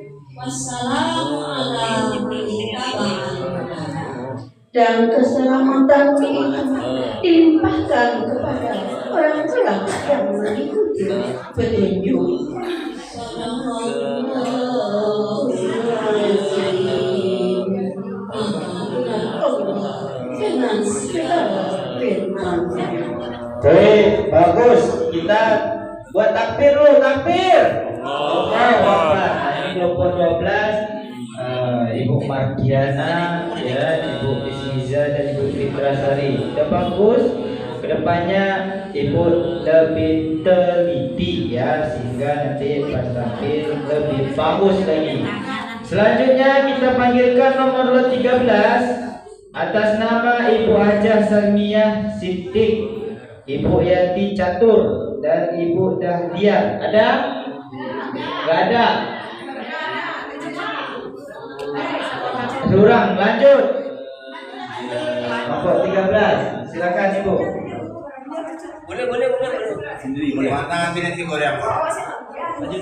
Dan keselamatanmu itu dilimpahkan kepada orang-orang yang mengikuti petunjuk. Dengan segala firman-Nya. Baik, bagus. Kita buat takbir dulu, takbir. Nah, ini kelompok 12, Ibu Mardiana, ya, Ibu Ismiza dan Ibu Fitrasari. Sudah bagus. Kedepannya Ibu lebih teliti ya, sehingga nanti pas takbir lebih bagus lagi. Selanjutnya kita panggilkan nomor 13 atas nama Ibu Hajah Salmiyah Siddiq, Ibu Yati Catur, dan Ibu Dahlia. Ada? Gak ada. Kurang, lanjut. Nomor 13, silakan Ibu. Boleh. Sendiri boleh. Mana ambil nanti Korea? Lanjut.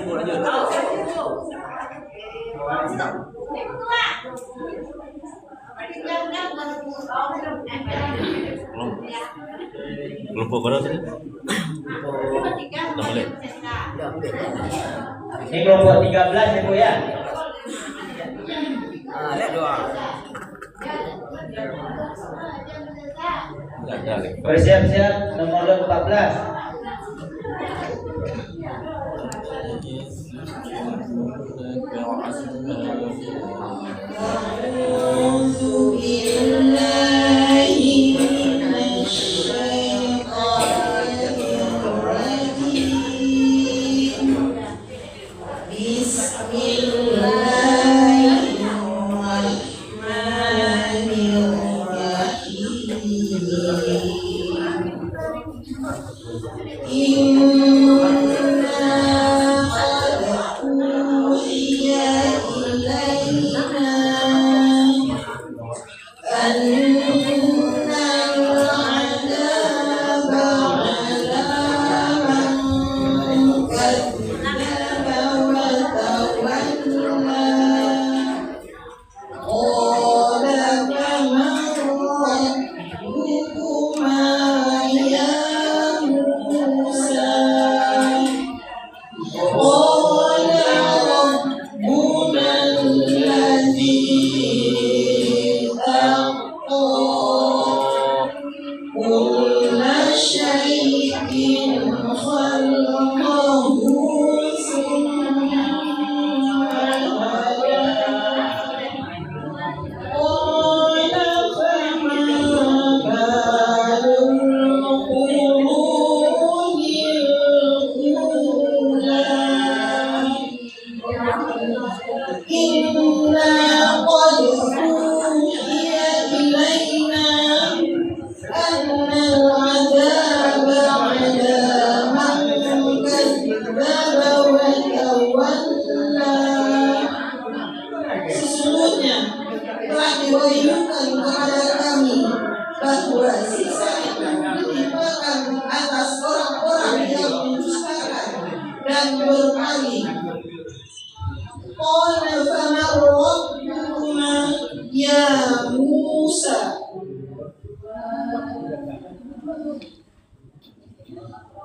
Kelompok berapa tadi? Boleh. Ini kelompok 13 Ibu ya. Lihat doa. Bersiap-siap nomor 14.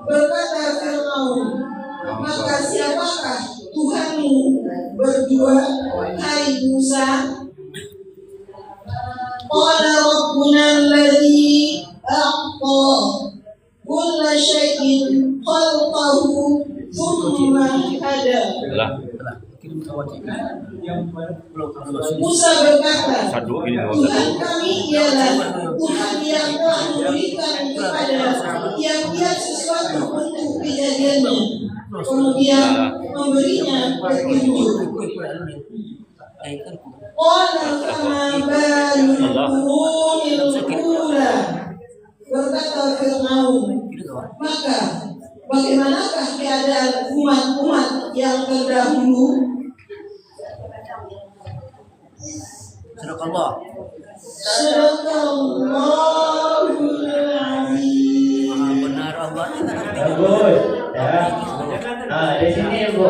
Berkata Fir'aun, maka siapakah Tuhanmu berdua, hai Musa? Qala Rabbuna alladhi a'ta kulla syai'in khalqahu thumma hada. Musa berkata, Tuhan kami ialah Tuhan yang telah memberikan kepada tiap-tiap sesuatu untuk kejadiannya, kemudian memberinya petunjuk. Qala fama balul qurunil ula. Berkata Fir'aun, maka bagaimanakah keadaan umat-umat yang terdahulu? Sadaqallah. Sadaqallahul azim. Benar Allah. Bagus. Ya. Di sini Bu.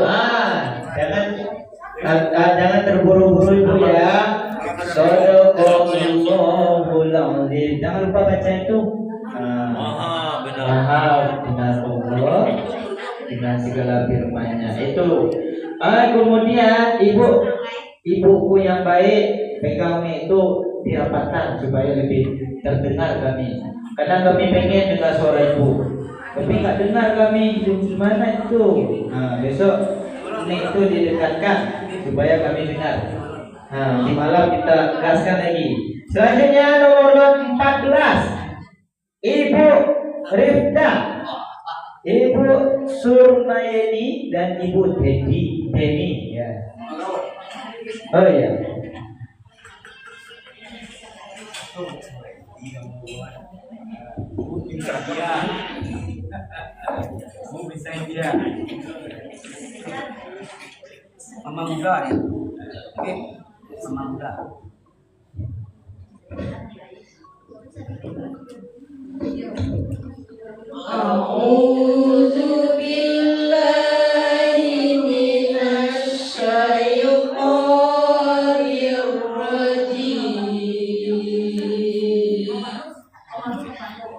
Jangan terburu-buru Ibu ya. Sadaqallahul azim. Jangan lupa baca itu. Maha benar Allah dengan segala firman-Nya itu. Kemudian ibuku yang baik, pegang itu dirapatkan supaya lebih terdengar kami. Kadang kami pengen dengar suara ibu, tapi nggak dengar kami di mana itu. Besok ini itu didekatkan supaya kami dengar. Di malam kita gaskan lagi. Selanjutnya nomor 14, Ibu Rifda, Ibu Surmayeni dan Ibu Deni ya. Oh ya. Bisa dia. Mama muda ya. Oke. Mama muda. A'udzu billahi minasy syaithanir rajim.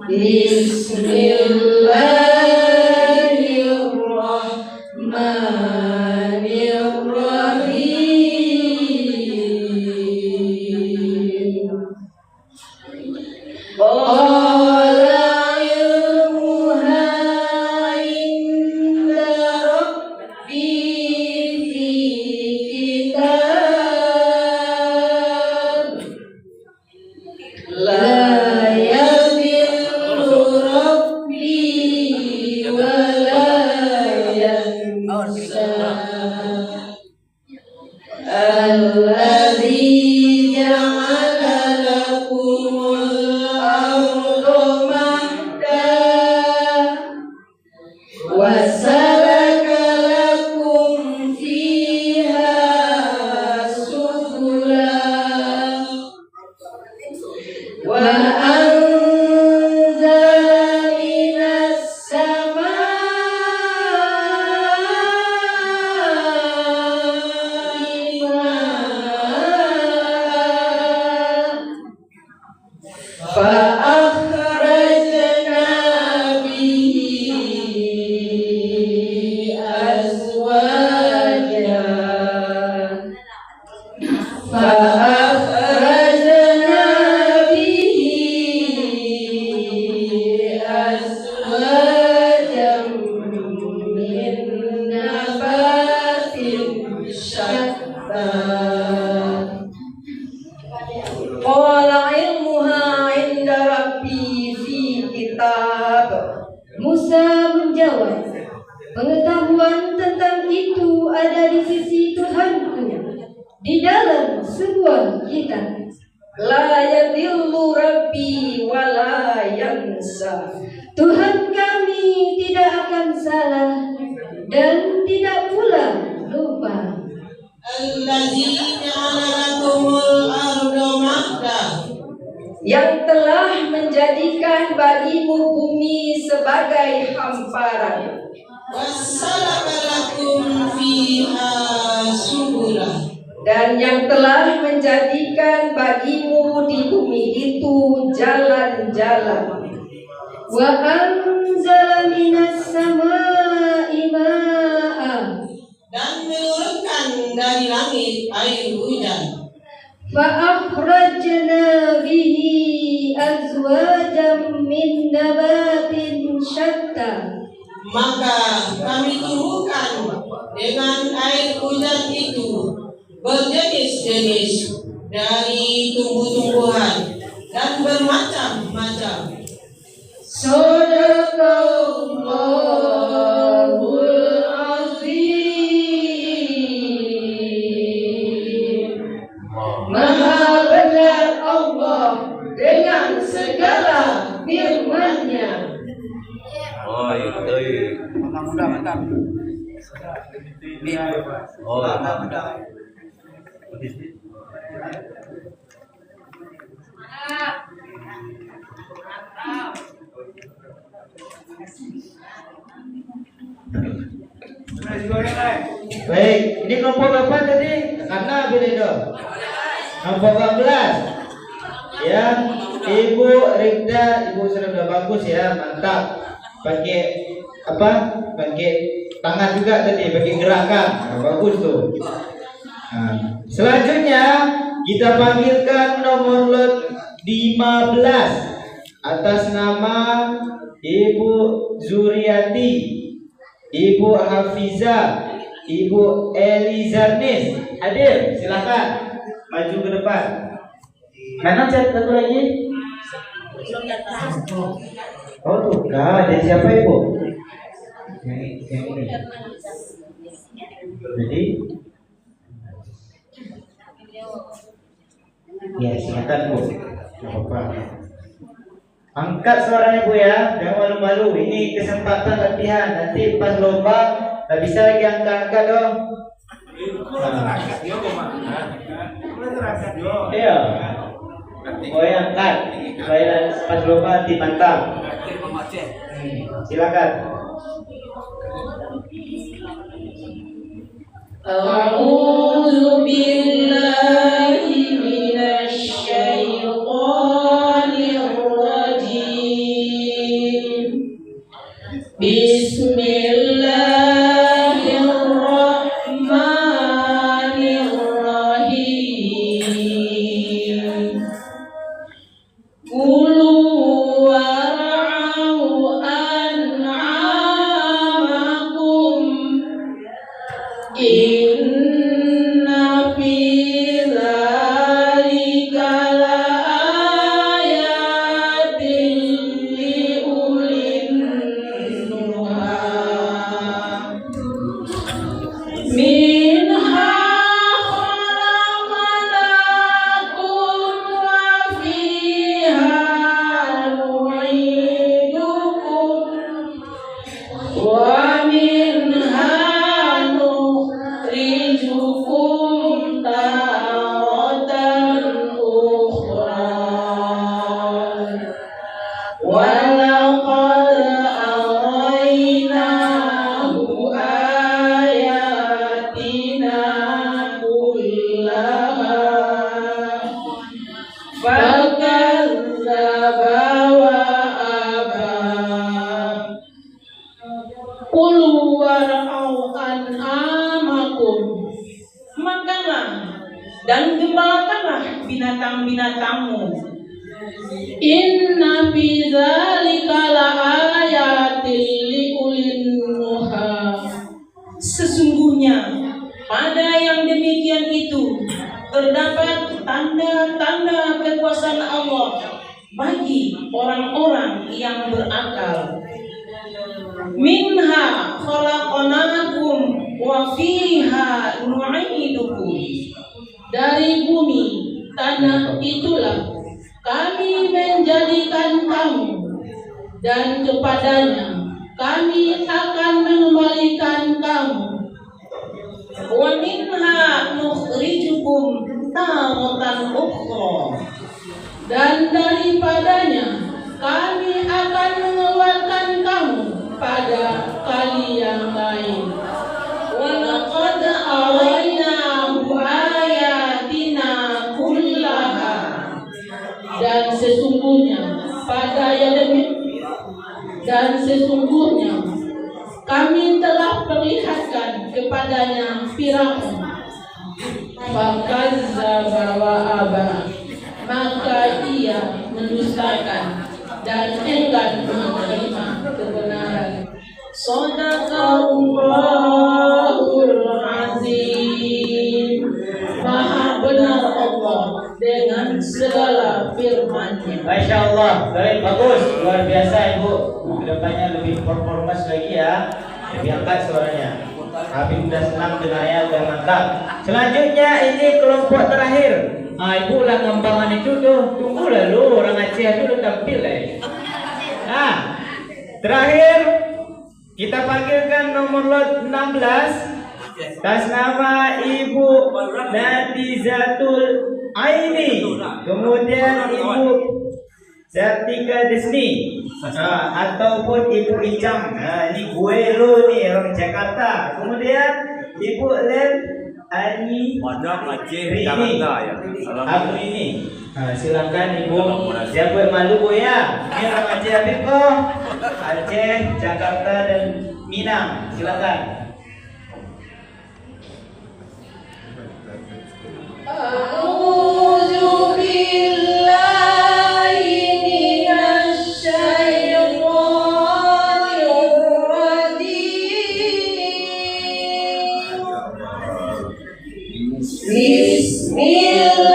Bismillahirrahmanirrahim. Qala ilmuha inda rabbi fi kitab la yadillu rabbi wa la yansa alladzi ja'ala lakumul arda mahda wa salaka lakum fiha subula wa anzala minas samaa'i ma'an فأخرجنا به أزواجا فأخرجنا به أزواجا من نبات شتى Qala ilmuha inda rabbi fi kitab. Musa menjawab, pengetahuan tentang itu ada di sisi Tuhanku di dalam sebuah kitab. La yadillu rabbi wa la yansa. Tuhan kami tidak akan salah dan tidak pula lupa. Allazi ja'ala lakumul arda mahda, yang telah menjadikan bagimu bumi sebagai hamparan. Wassalaka lakum fiha subula, dan yang telah menjadikan bagimu di bumi itu jalan-jalan. Wa anzala minas samaa'i ma'a, dan menurunkan dari langit air hujan. Fa'akhrajna bihi azwajan min nabatin syatta, maka kami tumbuhkan dengan air hujan itu berjenis-jenis dari tumbuh-tumbuhan dan bermacam-macam. Sadaqallahul azim. dengan segala firman-Nya. Oh, itu. Mantap. Oh, mantap. Baik, ini kelompok berapa tadi? Karena beda. Kelompok 14. Ya, Ibu Rikda, Ibu sudah bagus ya, mantap. Pakai apa? Pakai tangan juga tadi, pakai gerakan. Nah, bagus tuh. Nah, selanjutnya kita panggilkan nomor lot 15 atas nama Ibu Zuriati, Ibu Hafiza, Ibu Elizarnis. Hadir, silakan maju ke depan. Mana cat satu lagi? Oh tuh, dari siapa Ibu? Yang ini. Jadi, ya silakan Bu. Apa? Angkat suaranya Bu ya, jangan malu-malu. Ini kesempatan latihan. Nanti pas lomba nggak bisa lagi angkat-angkat dong. Iya. Oh yang angkat, supaya pas lomba nanti mantap. Silakan. A'udzu billahi minasy syaithanir rajim. Bismillahirrahmanirrahim. Kulu war'au an'amakum. Inna fi dzalika laayatin liulin nuha. Minha khalaqnakum wa fiha nu'idukum wa minha nukhrijukum taratan ukhra. Walaqad araynahu ayatina kullaha fakadzdzaba wa aba. Qul war'au an'amakum. Makanlah dan gembalakanlah binatang-binatangmu. Inna fi dzalika laayatin liulin nuha. Sesungguhnya pada yang demikian itu terdapat tanda-tanda kekuasaan Allah bagi orang-orang yang berakal. Minha khalaqnakum wa fiha nu'idukum. Dari bumi tanah itulah kami menjadikan kamu, dan kepadanya kami akan mengembalikan kamu. Wa minha nukhrijukum taratan ukhra. Dan daripadanya kami akan mengeluarkan kamu pada kali yang lain. Walaqad araynahu ayatina kullaha. Dan sesungguhnya kami telah perlihatkan kepadanya Firaun. Fakadzdzaba wa aba. Maka ia mendustakan dan enggan menerima kebenaran. Shadaqallahul azim. Maha benar Allah dengan segala firman-Nya. Masya Allah, baik, bagus, luar biasa Ibu. Kedepannya lebih performas lagi ya, lebih angkat suaranya. Habib udah senang dengarnya, udah mantap. Selanjutnya ini kelompok terakhir. Ibu lah ngembangan itu tuh, tunggu lalu orang Aceh dulu tampil Nah, terakhir kita panggilkan nomor lot 16 atas nama Ibu Natizatul Aini, kemudian Ibu Sartika Desni, ataupun Ibu Icam. Nah, ini gue lo nih orang Jakarta. Kemudian Ibu Len Ani Aceh Jakarta ya. Aku ini. Nah, silakan Ibu. Siapa yang malu Bu ya? Ini orang Aceh Habib kok. Aceh, Jakarta dan Minang. Silakan. A'udzu billahi minasy syaithanir rajim. Bismillahirrahmanirrahim.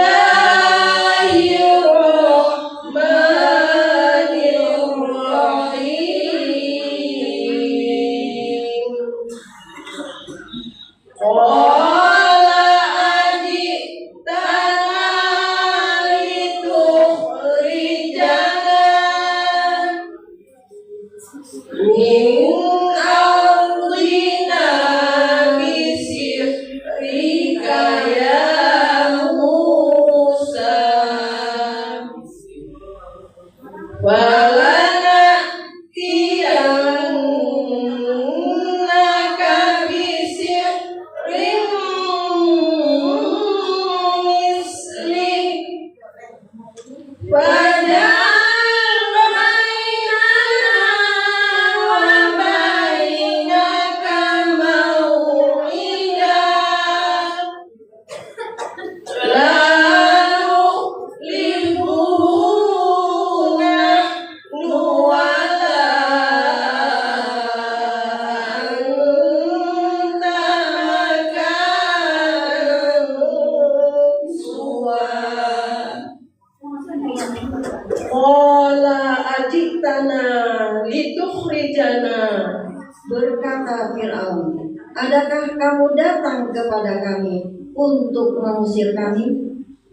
Berkata Fir'aun, adakah kamu datang kepada kami untuk mengusir kami?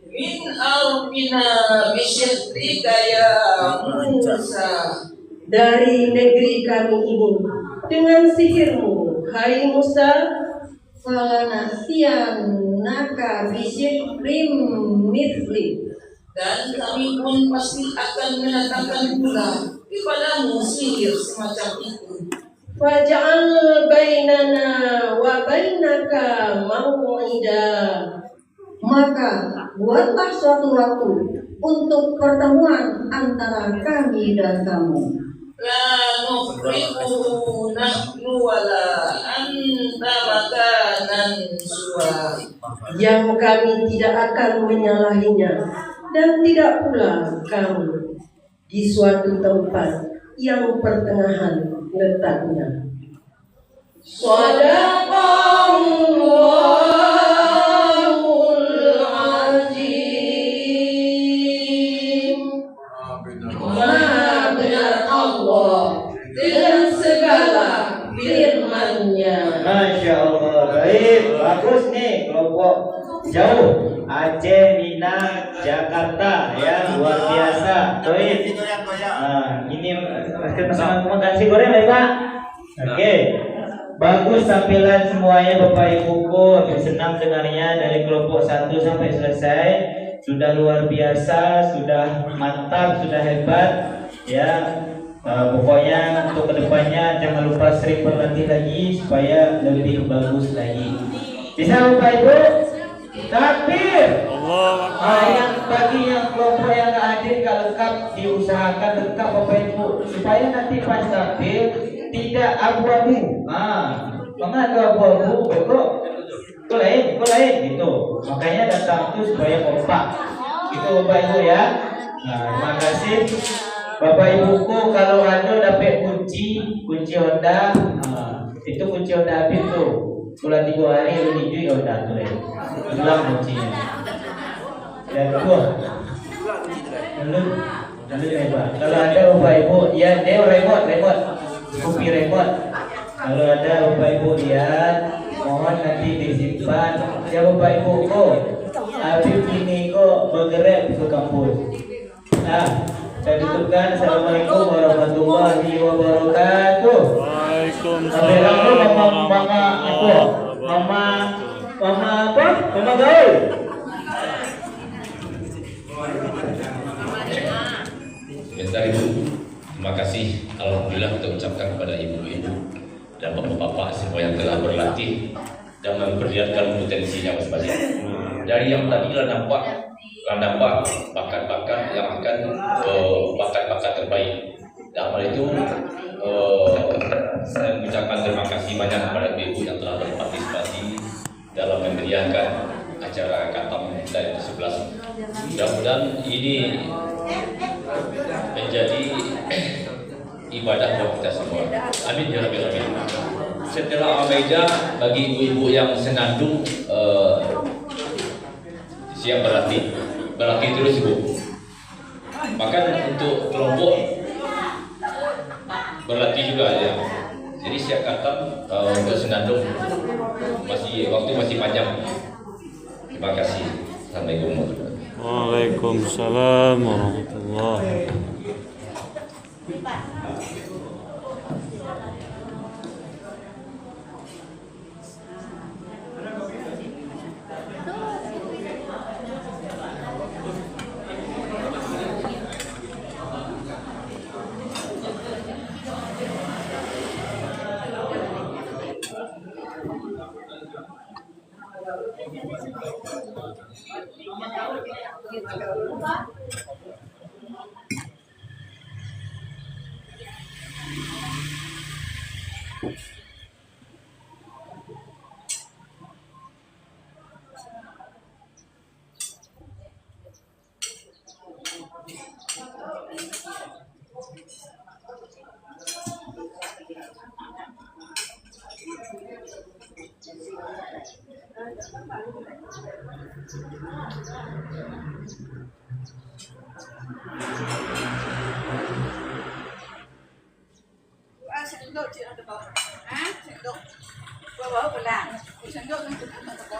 Min ardina bisyirrika ya Musa, dari negeri kami ini dengan sihirmu, hai Musa. Falanasiyannaka bisyirrim mithli, dan kami pun pasti akan mendatangkan pula kepadamu sihir semacam itu. Faj'al bainana wa bainaka mau'ida, maka buatlah suatu waktu untuk pertemuan antara kami dan kamu. La nufriqu nahnu wala anta makanan suwa, yang kami tidak akan menyalahinya dan tidak pula kamu di suatu tempat yang pertengahan letaknya. Shadaqallahul azim. Maha benar Allah dengan segala firman-Nya. Masya Allah, baik, bagus nih kelompok jauh Aceh, Minang, Jakarta ya, luar biasa. Baik. Nah, ini terima kasih goreng ya Pak. Oke. Bagus tampilan semuanya Bapak Ibuku, senang dengarnya dari kelompok 1 sampai selesai. Sudah luar biasa, sudah mantap, sudah hebat ya. Pokoknya untuk kedepannya jangan lupa sering berlatih lagi supaya lebih bagus lagi. Bisa Bapak Ibu? Takbir. Yang bagi yang kelompok yang hadir gak lengkap diusahakan lengkap Bapak Ibu supaya nanti pas takbir tidak abu-abu. Mana ada abu-abu betul? Itu lain gitu. Makanya datang itu supaya kompak. Itu Bapak Ibu ya. Nah, terima kasih. Bapak Ibuku kalau anu dapat kunci Honda, itu kunci Honda habis tuh. Pulang 3 hari lu hijau ya udah tuh hilang kuncinya. Dan gua lalu hebat. Kalau ada Bapak Ibu, ya dia remote, kopi remote. Kalau ada Bapak Ibu lihat, mohon nanti disimpan. Ya Bapak Ibu kok, habis ini kok bergerak ke kampus. Nah, Saya tutupkan. Assalamualaikum warahmatullahi wabarakatuh. Waalaikumsalam Mama apa? Mama gaul. Sebentar Ibu, terima kasih. Alhamdulillah kita ucapkan kepada ibu-ibu dan bapak-bapak semua yang telah berlatih dan memperlihatkan potensinya masing-masing. Dari yang tadi lah nampak bakat-bakat yang akan bakat-bakat terbaik. Dalam hal itu saya mengucapkan terima kasih banyak kepada ibu yang telah berpartisipasi dalam memeriahkan acara Katam dari 11. Mudah-mudahan ini menjadi ibadah buat kita semua. Amin ya rabbal alamin. Setelah Al-Maidah, bagi ibu-ibu yang senandung siap berlatih terus Ibu. Bahkan untuk kelompok berlatih juga ya. Jadi siap Katam untuk senandung waktu masih panjang. Terima kasih. Assalamualaikum warahmatullahi wabarakatuh. Waalaikumsalam warahmatullahi Sendok cik ada bawa. Sendok. Bawa belang. Sendok yang kita tak bawa.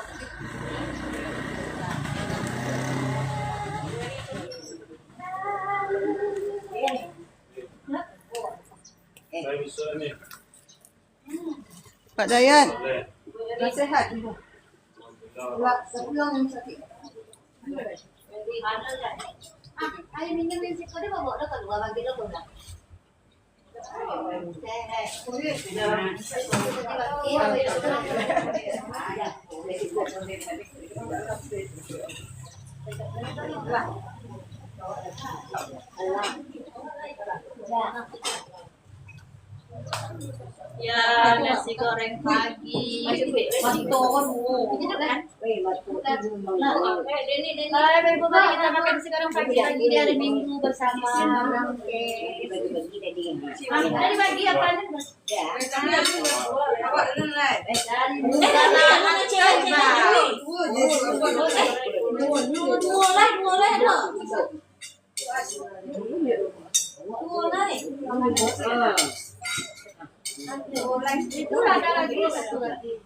Pak Dayan. Nasihat ibu. Sepulang yang sakit. Ay, minyak minyak ko din bawa na kalau bagi na ko na. Ya, nasi goreng pagi. Mantor bu. Itu kan? Ibu kita makan nasi goreng pagi lagi di hari Minggu bersama. Dari pagi apa nih? Itu ada lagi satu lagi.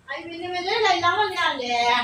Ay, binimili lang naman yan eh.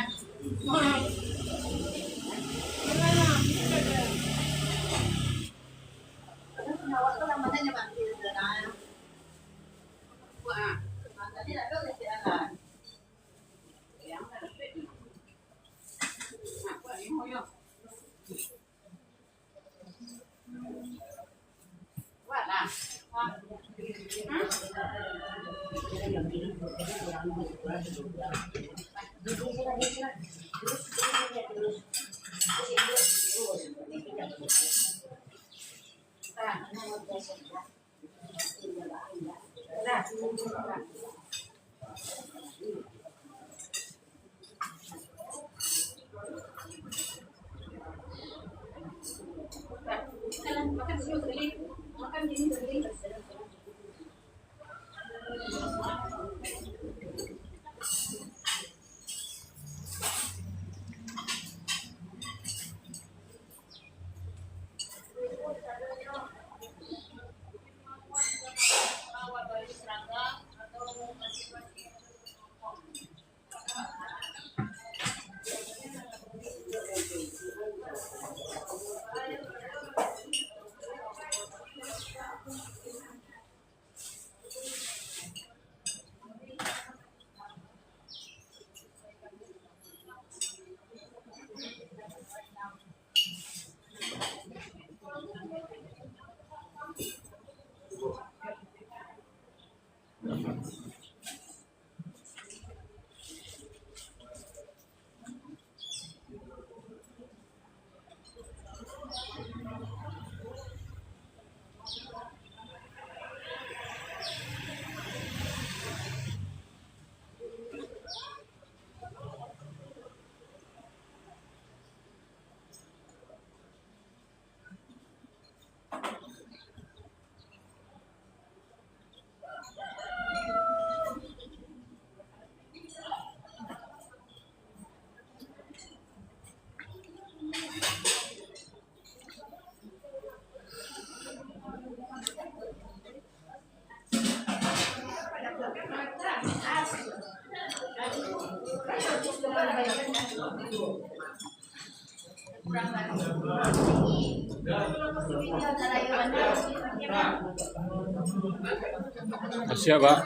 Siap, Pak.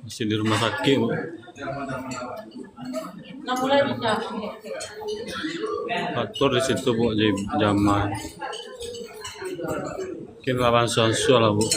Masih di rumah sakit, Bu. Faktor di situ, Bu, zaman. Mungkin lawan sonsu lah, Bu.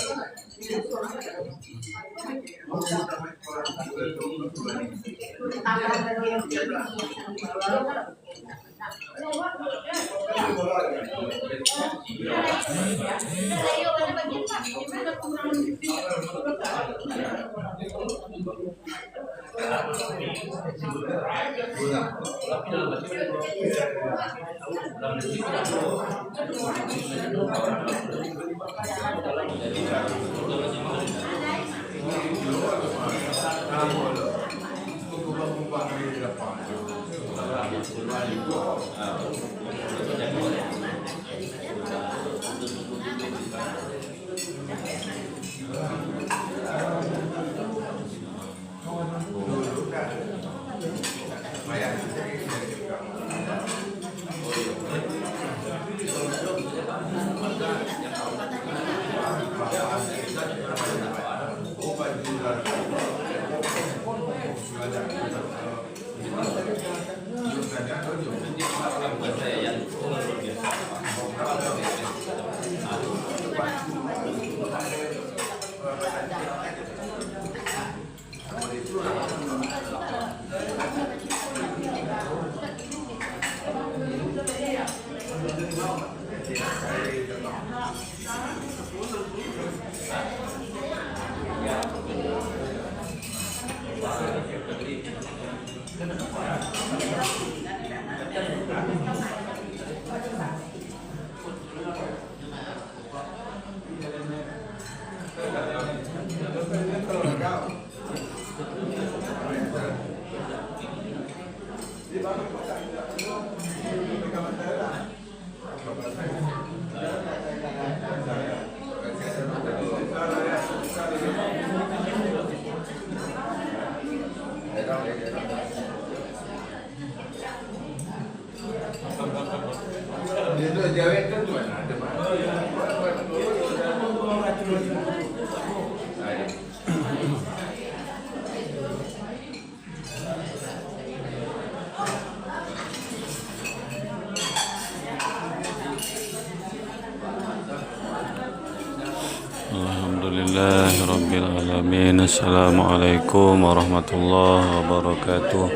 alamin. Assalamualaikum warahmatullahi wabarakatuh.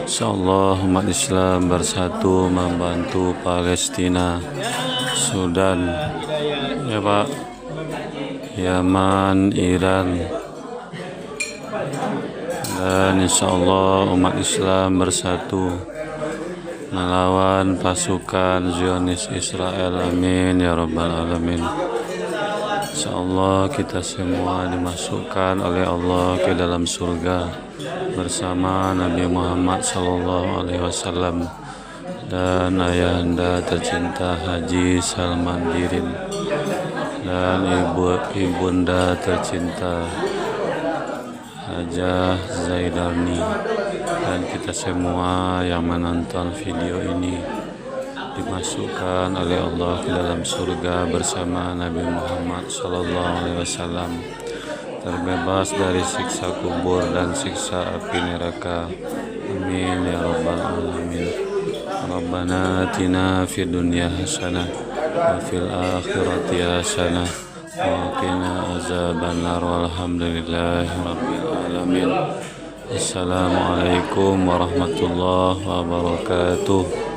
Insyaallah umat Islam bersatu membantu Palestina, Sudan, ya Pak, Yaman, Iran, dan insyaallah umat Islam bersatu melawan pasukan Zionis Israel. Amin ya rabbal alamin. Insyaallah kita semua dimasukkan oleh Allah ke dalam surga bersama Nabi Muhammad SAW dan ayahanda tercinta Haji Salman Dirin dan ibunda tercinta Hajah Zaidarni, dan kita semua yang menonton video ini dimasukkan oleh Allah ke dalam surga bersama Nabi Muhammad SAW, terbebas dari siksa kubur dan siksa api neraka. Amin ya rabbal alamin. Rabbana atina fid dunya hasanah wa fil akhirati hasanah wa qina azabannar walhamdulillahi rabbil alamin. Assalamualaikum warahmatullahi wabarakatuh.